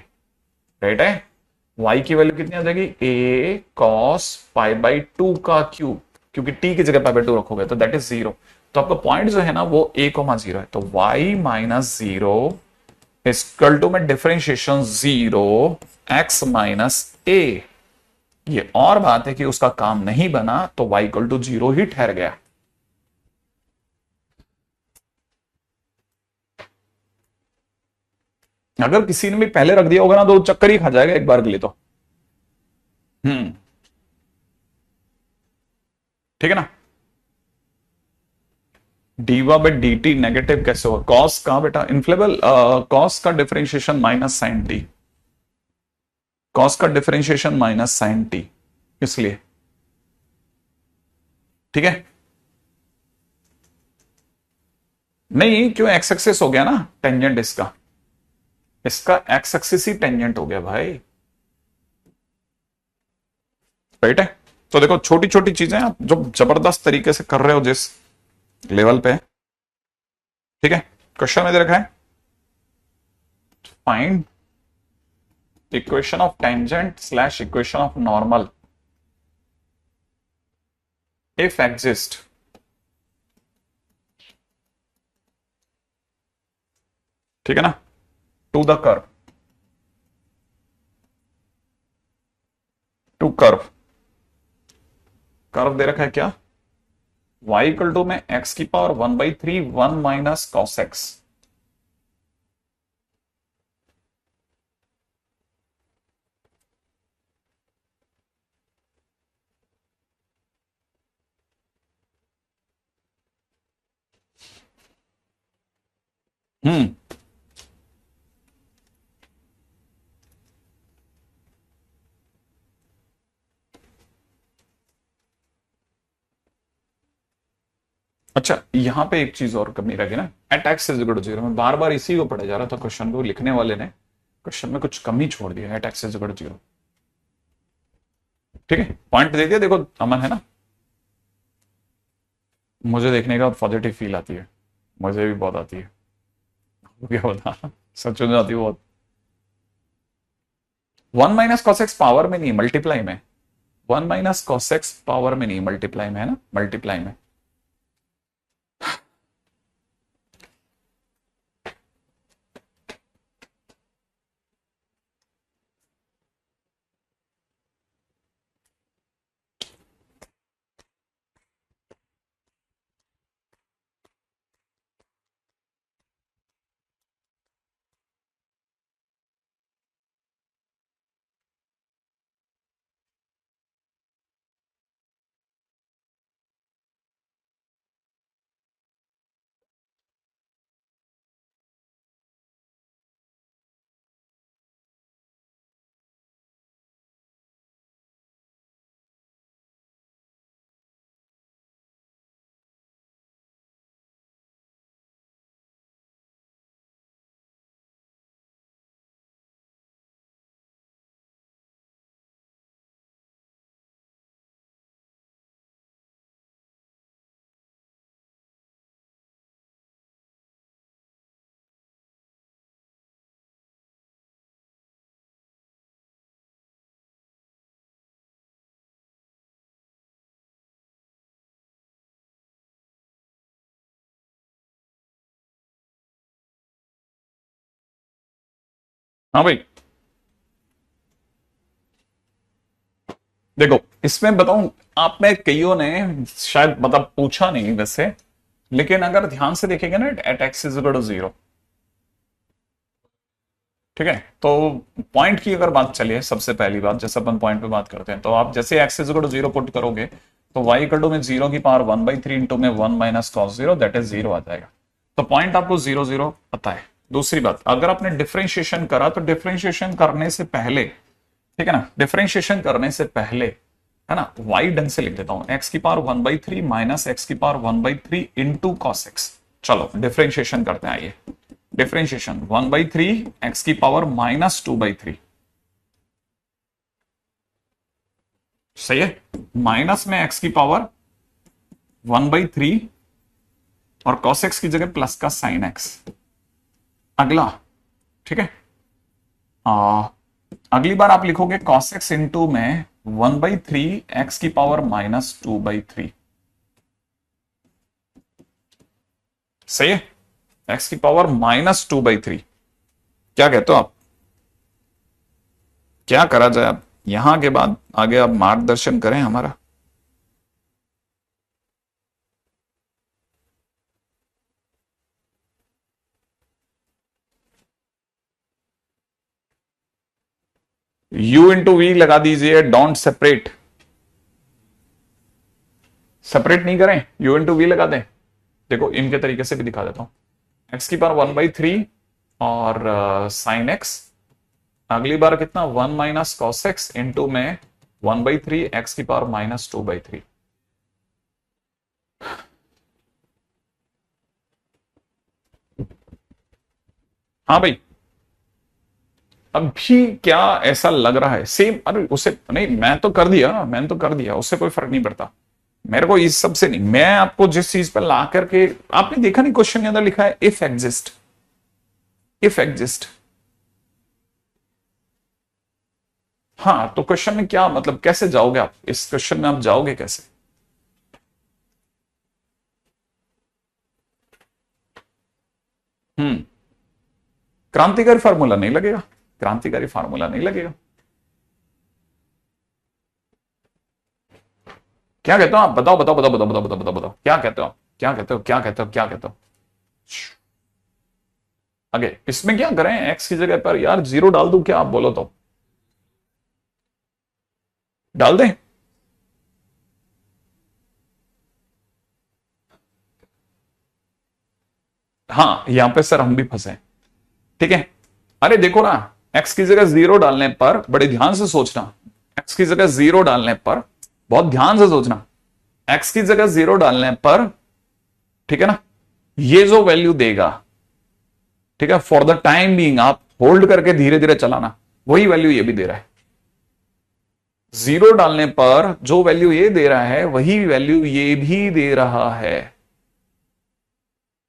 Speaker 1: राइट है। y की वैल्यू कितनी आ जाएगी a cos pi by two का क्यूब, क्योंकि t की जगह पाई बाय टू रखोगे तो दैट इज जीरो। तो आपका पॉइंट जो है ना वो a कोमा जीरो है, तो y minus zero equal to में differentiation zero x minus a। ये और बात है कि उसका काम नहीं बना तो y इक्वल टू जीरो ही ठहर गया। अगर किसी ने भी पहले रख दिया होगा ना तो चक्कर ही खा जाएगा एक बार के लिए तो। हम्म, ठीक है ना। Dy by d t negative कैसे होगा? कॉस का बेटा इनफ्लेबल, कॉस का differentiation minus sine t, cos का डिफरेंशिएशन माइनस साइन टी, इसलिए। ठीक है, नहीं क्यों, एक्स एक्सिस हो गया ना टेंजेंट इसका, इसका एक्स एक्सिस ही टेंजेंट हो गया भाई, राइट है। तो देखो छोटी छोटी चीजें आप जो जबरदस्त तरीके से कर रहे हो जिस लेवल पे, ठीक है। क्वेश्चन में दे रखा है find equation of tangent slash equation of normal if exist, ठीक है ना, to the curve, to curve, curve दे रखा है क्या, y इक्वल टू में x की पावर 1/3 1 माइनस कॉस एक्स। हम्म, अच्छा यहां पे एक चीज और कमी रह गई ना, at x is equal to zero. मैं बार बार इसी को पढ़े जा रहा था, क्वेश्चन को लिखने वाले ने क्वेश्चन में कुछ कमी छोड़ दिया, at x is equal to zero. ठीक है, पॉइंट दे दिया, देखो अमन है ना, मुझे देखने का पॉजिटिव फील आती है, मुझे भी बहुत आती है। क्या बता, सच में आती है बहुत। 1 - cos x पावर में नहीं मल्टीप्लाई में, 1 - cos x पावर में नहीं मल्टीप्लाई में, है ना, मल्टीप्लाई में। हाँ भाई, देखो इसमें बताऊं, आप में कईयों ने शायद मतलब पूछा नहीं वैसे, लेकिन अगर ध्यान से देखेंगे ना, at x is equal to zero, ठीक है, तो पॉइंट की अगर बात चलिए, सबसे पहली बात जैसे अपन पॉइंट पे बात करते हैं, तो आप जैसे X is equal to zero put करोगे, तो वाई इक्वल टू में जीरो की पावर 1/3 इंटू में 1 minus cos zero, that is zero आ जाएगा। तो पॉइंट आपको जीरो जीरो पता है। दूसरी बात, अगर आपने डिफरेंशिएशन करा, तो डिफरेंशिएशन करने से पहले, ठीक है ना, डिफरेंशिएशन करने से पहले, है ना, वाई ढंग से लिख देता हूं, एक्स की पावर 1/3 माइनस एक्स की पावर 1/3 इंटू कॉस एक्स। चलो डिफरेंशिएशन करते हैं, आइए डिफरेंशिएशन 1/3 एक्स की पावर माइनस 2/3, सही है, माइनस में एक्स की पावर 1/3 और कॉस एक्स की जगह प्लस का साइन एक्स। अगला, ठीक है, अगली बार आप लिखोगे कॉस एक्स इंटू में 1/3 एक्स की पावर माइनस 2/3, सही है, एक्स की पावर माइनस 2/3। क्या कहते हो आप, क्या करा जाए अब यहां के बाद आगे आप मार्गदर्शन करें हमारा। u इंटू वी लगा दीजिए, डोंट सेपरेट, सेपरेट नहीं करें, u इंटू वी लगा दें। देखो इनके तरीके से भी दिखा देता हूं, एक्स की पावर 1/3 और साइन एक्स, अगली बार कितना 1 माइनस कॉस एक्स इंटू में 1/3 एक्स की पावर माइनस 2/3। हाँ भाई, अभी क्या ऐसा लग रहा है सेम, अरे उसे नहीं, मैं तो कर दिया, मैंने तो कर दिया, उससे कोई फर्क नहीं पड़ता मेरे को इस सब से नहीं। मैं आपको जिस चीज पर ला करके, आपने देखा नहीं क्वेश्चन के अंदर लिखा है इफ एग्जिस्ट, इफ एग्जिस्ट, हाँ, तो क्वेश्चन में क्या मतलब, कैसे जाओगे आप इस क्वेश्चन में, आप जाओगे कैसे। हम्म, क्रांतिकारी फार्मूला नहीं लगेगा, क्रांतिकारी फार्मूला नहीं लगेगा। क्या कहते हो आप, बताओ बताओ बताओ बताओ बताओ बताओ बताओ बताओ, क्या कहते हो आप, क्या कहते हो, क्या कहते हो, क्या कहते हो। आगे इसमें क्या करें, एक्स की जगह पर यार जीरो डाल दूं क्या, आप बोलो तो डाल दें। हाँ यहां पे सर हम भी फंसे, ठीक है, अरे देखो ना, एक्स की जगह जीरो डालने पर, बड़े ध्यान से सोचना, एक्स की जगह जीरो डालने पर, बहुत ध्यान से सोचना, एक्स की जगह जीरो डालने पर, ठीक है ना, ये जो वैल्यू देगा, ठीक है, फॉर द टाइम बीइंग आप होल्ड करके धीरे धीरे चलाना, वही वैल्यू ये भी दे रहा है। जीरो डालने पर जो वैल्यू ये दे रहा है, वही वैल्यू ये भी दे रहा है।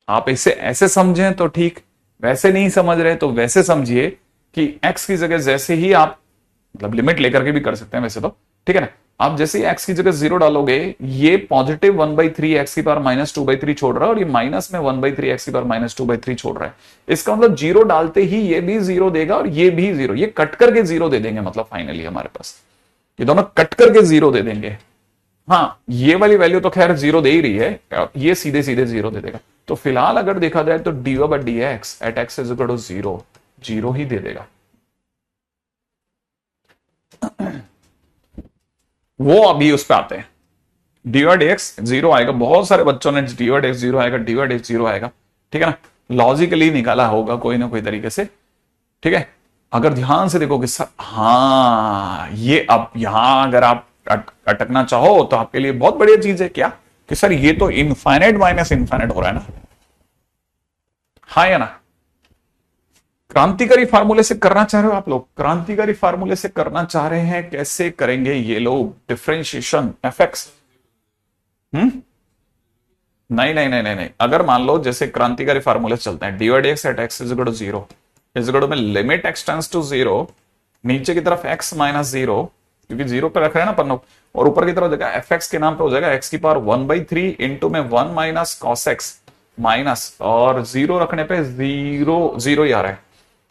Speaker 1: आप इसे ऐसे समझें तो ठीक, वैसे नहीं समझ रहे तो वैसे समझिए कि एक्स की जगह जैसे ही आप, मतलब लिमिट लेकर के भी कर सकते हैं वैसे तो, ठीक है ना, आप जैसे ही एक्स की जगह जीरो डालोगे, ये पॉजिटिव 1/3 एक्स की पावर माइनस 2/3 छोड़ रहा है, और ये माइनस में 1/3 एक्स की पावर माइनस 2/3 छोड़ रहा है। इसका मतलब जीरो डालते ही ये भी जीरो देगा और ये भी जीरो, ये कट करके जीरो दे देंगे, मतलब फाइनली हमारे पास ये दोनों कट करके जीरो दे देंगे। हाँ ये वाली वैल्यू तो खैर जीरो दे ही रही है, ये सीधे सीधे जीरो दे देगा। तो फिलहाल अगर देखा जाए तो dy by D x at x is equal to zero, zero ही दे देगा। वो अभी उस पर आते हैं, dy by D X zero आएगा, बहुत सारे बच्चों ने dy by D X zero आएगा, dy by D X zero आएगा, ठीक है ना, लॉजिकली निकाला होगा कोई ना कोई तरीके से, ठीक है। अगर ध्यान से देखोगे सर, हाँ ये अब यहां अगर आप अटकना चाहो तो आपके लिए बहुत बढ़िया चीज है क्या, कि सर ये तो इनफाइनाइट माइनस इनफाइनाइट हो रहा है ना, हाँ या ना। क्रांतिकारी फार्मूले से करना चाह रहे हो आप लोग, क्रांतिकारी फार्मूले से करना चाह रहे हैं, कैसे करेंगे ये लोग, डिफरेंशिएशन एफएक्स। हम्म, नहीं नहीं नहीं नहीं नहीं, अगर मान लो जैसे क्रांतिकारी फार्मूले चलते हैं, D Y D x at x is equal to zero, is equal to में limit X tends to zero, नीचे की तरफ एक्स माइनस जीरो, क्योंकि जीरो पे रख रहे हैं ना अपन लोग, और ऊपर की तरफ जगह एफ एक्स के नाम पे हो जाएगा एक्स की पावर 1/3 इंटू में 1 माइनस कॉस एक्स माइनस, और जीरो रखने पे जीरो जीरो ही आ रहा है,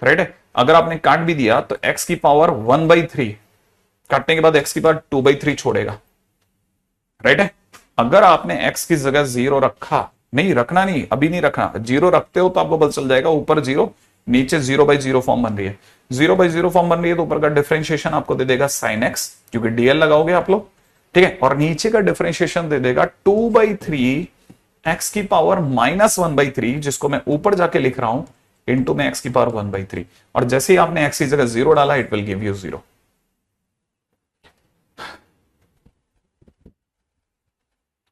Speaker 1: राइट है। अगर आपने काट भी दिया तो x की पावर 1/3, काटने के बाद x की पावर 2/3 छोड़ेगा, राइट है। अगर आपने x की जगह 0 रखा, नहीं रखना, नहीं अभी नहीं रखना, 0 रखते हो तो आपको पता चल जाएगा ऊपर 0 नीचे 0/0 फॉर्म बन रही है, 0/0 फॉर्म बन रही है तो ऊपर का डिफरेंशिएशन आपको दे देगा sin x, क्योंकि dl लगाओगे आप लोग, ठीक है। और नीचे का डिफरेंशिएशन दे देगा 2/3 x की पावर -1/3, जिसको मैं ऊपर जाके लिख रहा हूं इंटू में x की पावर 1/3, और जैसे ही आपने x की जगह 0 डाला इट विल गिव यू 0।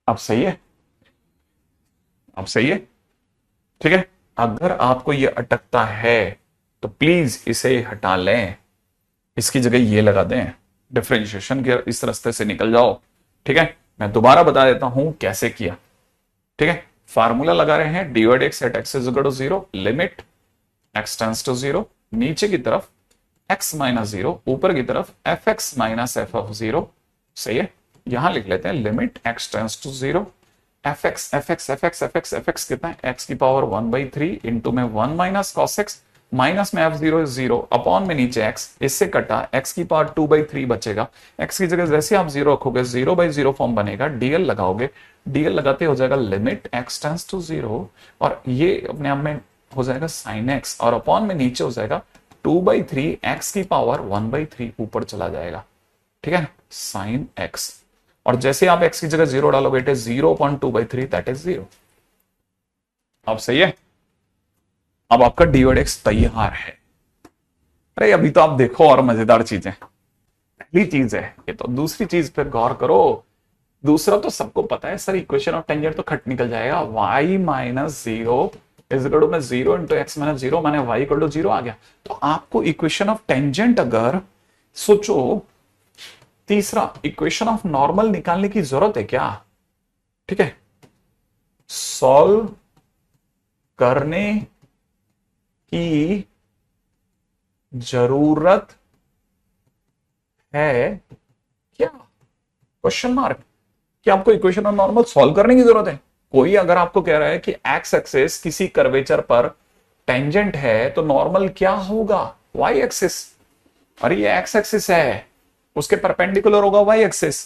Speaker 1: अब सही है, अब सही है, ठीक है। अगर आपको ये अटकता है तो प्लीज इसे हटा लें, इसकी जगह ये लगा दें, डिफरेंशिएशन के इस रास्ते से निकल जाओ, ठीक है। मैं दोबारा बता देता हूं कैसे किया, ठीक है। फार्मूला लगा रहे हैं dy dx at x is equal to 0, limit x tends to 0, नीचे की तरफ x माइनस 0, ऊपर की तरफ fx माइनस f ऑफ 0, सही है। यहां लिख लेते हैं limit x tends to 0, fx कितना है, x की पावर 1/3 इंटू में 1 माइनस कॉस x, माइनस में f0 इज 0, अपॉन में नीचे x, इससे कटा x की पावर 2/3 बचेगा, x की जगह जैसे आप 0 रखोगे 0/0 फॉर्म बनेगा, dl लगाओगे, dl लगाते हो जाएगा लिमिट x टेंड्स टू 0, और ये अपने आप में हो जाएगा sin x, और अपॉन में नीचे हो जाएगा 2/3 x की पावर 1/3 ऊपर चला जाएगा, ठीक है, sin x। और जैसे आप x की जगह 0 डालोगे इट इज 0.2/3 दैट इज 0। अब सही है, अब आपका dy dx तैयार है। अरे अभी तो आप देखो और मजेदार चीजें, पहली चीज है ये, तो दूसरी चीज पे गौर करो। दूसरा तो सबको पता है सर, इक्वेशन ऑफ टेंजेंट तो खट निकल जाएगा, y minus 0 is equal to में 0 इंटू एक्स माइनस 0 माने y इक्वल टू 0 आ गया। तो आपको इक्वेशन ऑफ टेंजेंट अगर सोचो, तीसरा इक्वेशन ऑफ नॉर्मल निकालने की जरूरत है क्या, ठीक है। सॉल्व करने की जरूरत है क्या, क्वेश्चन मार्क। क्या आपको इक्वेशन ऑफ नॉर्मल सॉल्व करने की जरूरत है? कोई अगर आपको कह रहा है कि एक्स एक्सिस किसी कर्वेचर पर टेंजेंट है तो नॉर्मल क्या होगा, वाई एक्सिस। अरे ये एक्स एक्सिस है, उसके परपेंडिकुलर होगा वाई एक्सिस।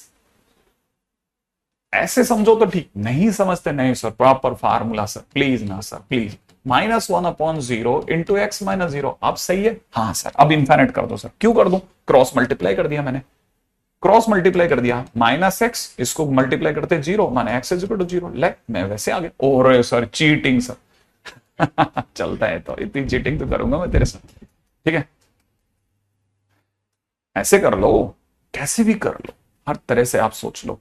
Speaker 1: ऐसे समझो तो ठीक, नहीं समझते नहीं sir proper formula sir, please ना sir please, -1/0 into X minus 0। अब सही है, हाँ सर अब इन्फाइनाइट कर दो सर, क्यों कर दूं, क्रॉस मल्टीप्लाई कर दिया मैंने, क्रॉस मल्टीप्लाई कर दिया, -x इसको मल्टीप्लाई करते 0 माने x इज इक्वल टू 0, ले मैं वैसे आ गया। और सर चीटिंग सर चलता है तो इतनी चीटिंग तो करूंगा मैं तेरे साथ, ठीक है। ऐसे कर लो, कैसे भी कर लो, हर तरह से आप सोच लो,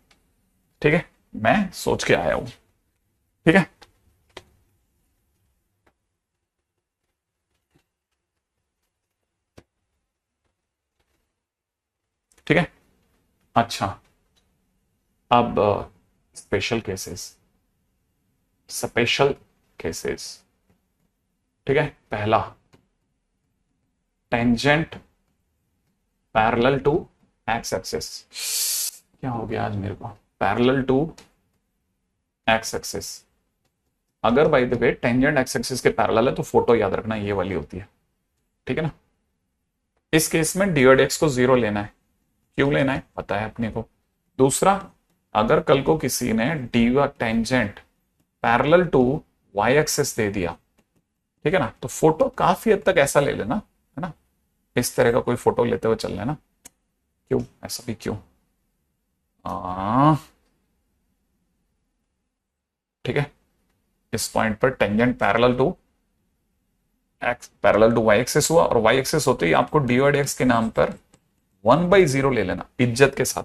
Speaker 1: ठीक है। मैं सोच के आया हूं, ठीक है। ठीक है, अच्छा अब स्पेशल केसेस, स्पेशल केसेस, ठीक है। पहला tangent parallel to x axis, क्या हो गया आज मेरे को, पैरेलल टू एक्स एक्सिस। अगर by the way tangent x axis के पैरेलल है तो फोटो याद रखना ये वाली होती है, ठीक है ना। इस केस में dy dx को 0 लेना है, क्यों लेना है पता है अपने को। दूसरा, अगर कल को किसी ने dy tangent parallel to y axis दे दिया, ठीक है ना, तो फोटो काफी हद तक ऐसा ले लेना, है ना, इस तरह का कोई फोटो लेते हुए चल लेना। क्यों ऐसा भी क्यों, ठीक है। इस पॉइंट पर tangent parallel to x, parallel to y axis हुआ, और वाई एक्सिस होते ही आपको dy dx के नाम पर 1/0 ले लेना इज्जत के साथ।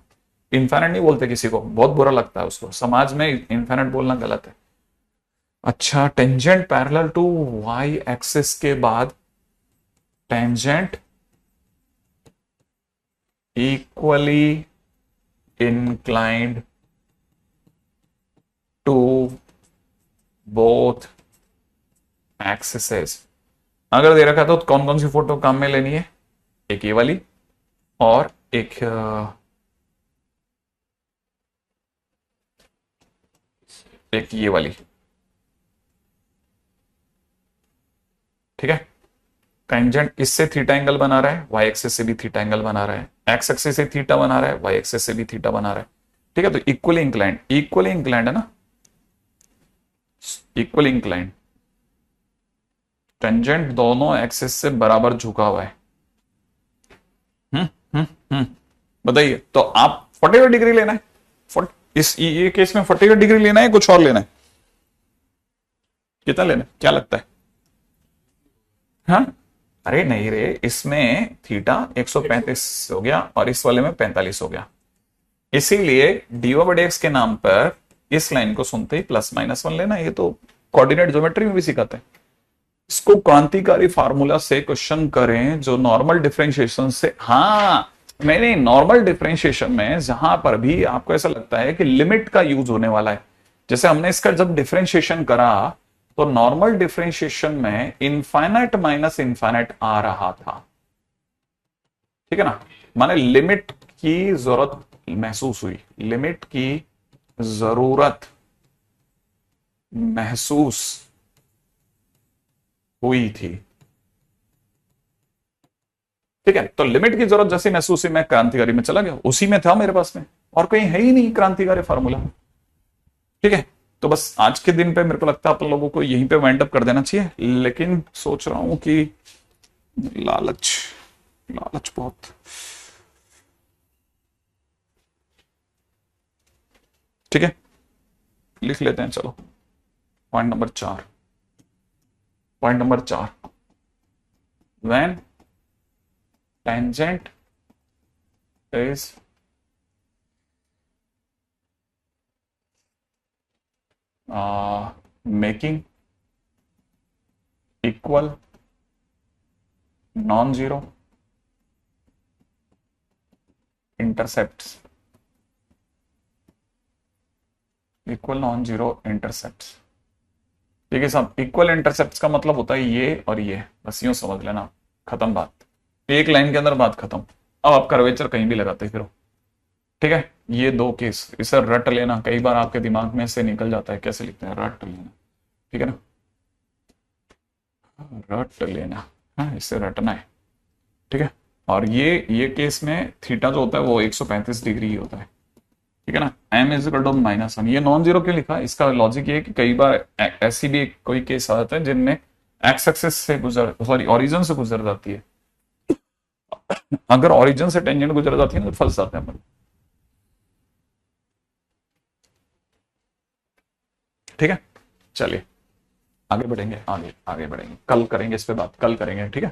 Speaker 1: इन्फाइनाइट नहीं बोलते किसी को, बहुत बुरा लगता है उसको, समाज में इन्फाइनाइट बोलना गलत है। अच्छा, tangent parallel to y axis के बाद tangent equally inclined to both axes. अगर दे रखा तो कौन कौन सी फोटो काम में लेनी है, एक ये वाली और एक ये वाली, ठीक है। टेंजेंट इससे थीटा एंगल बना रहा है, वाई एक्सिस से भी थीटा एंगल बना रहा है, एक्स एक्सिस से थीटा बना रहा है, वाई एक्सिस से भी थीटा बना रहा है। ठीक है, तो इक्वली इंक्लाइंड है ना, इक्वली इंक्लाइंड। टेंजेंट दोनों एक्सिस से बराबर झुका हुआ है। हम्म हम्म। बताइए, तो आप 45 डिग्री लेना है, इस ये केस में 45 डिग्री लेना है, कुछ और लेना है? कितना लेना है, क्या लगता है? हाँ, अरे नहीं रे, इसमें थीटा 135 हो गया और इस वाले में 45 हो गया। इसीलिए dy/dx के नाम पर इस लाइन को सुनते ही +-1 लेना। ये तो कोऑर्डिनेट ज्योमेट्री में भी सिखाते हैं। इसको क्रांतिकारी फार्मूला से क्वेश्चन करें जो नॉर्मल डिफरेंशिएशन से, हाँ नहीं, नॉर्मल डिफरेंशिएशन में जहां पर भी आपको ऐसा लगता है कि लिमिट का यूज होने वाला है, जैसे हमने इसका जब डिफरेंशिएशन करा तो नॉर्मल डिफरेंशिएशन में इनफाइनाइट माइनस इनफाइनाइट आ रहा था। ठीक है ना, माने लिमिट की जरूरत महसूस हुई, लिमिट की जरूरत महसूस हुई थी। ठीक है, तो लिमिट की जरूरत जैसे महसूस हुई, मैं क्रांतिकारी में चला गया, उसी में था मेरे पास में, और कहीं है ही नहीं क्रांतिकारी फार्मूला। ठीक है, तो बस आज के दिन पे मेरे को लगता है अपन लोगों को यहीं पे वाइंड अप कर देना चाहिए, लेकिन सोच रहा हूं कि लालच लालच बहुत। ठीक है, लिख लेते हैं, चलो point number 4 when tangent is making equal non zero intercepts, equal non zero intercepts. ठीक है साहब, इक्वल इंटरसेप्ट्स का मतलब होता है ये और ये, बस यूं समझ लेना, खत्म बात, एक लाइन के अंदर बात खत्म। अब आप कर्वेचर कहीं भी लगाते फिरो। ठीक है, ये दो केस, इसे रट लेना, कई बार आपके दिमाग में से निकल जाता है, कैसे लिखते हैं, रट लेना। ठीक है ना, रट लेना, हाँ इसे रटना है। ठीक है, और ये केस में थीटा जो होता है वो 135 डिग्री ही होता है। ठीक है ना, m=-1। ये नॉन जीरो क्यों लिखा? इसका लॉजिक ये है कि कई बार ऐसी भी कोई केस आ जाता है जिनमें एक्स एक्सिस से गुजर, सॉरी ओरिजिन से गुजर जाती है। अगर ओरिजिन से टेंजेंट गुजर जाती है ना तो फंस जाते हैं अपन। ठीक है, चलिए आगे बढ़ेंगे, आगे आगे बढ़ेंगे, कल करेंगे इस पे बात, कल करेंगे। ठीक है।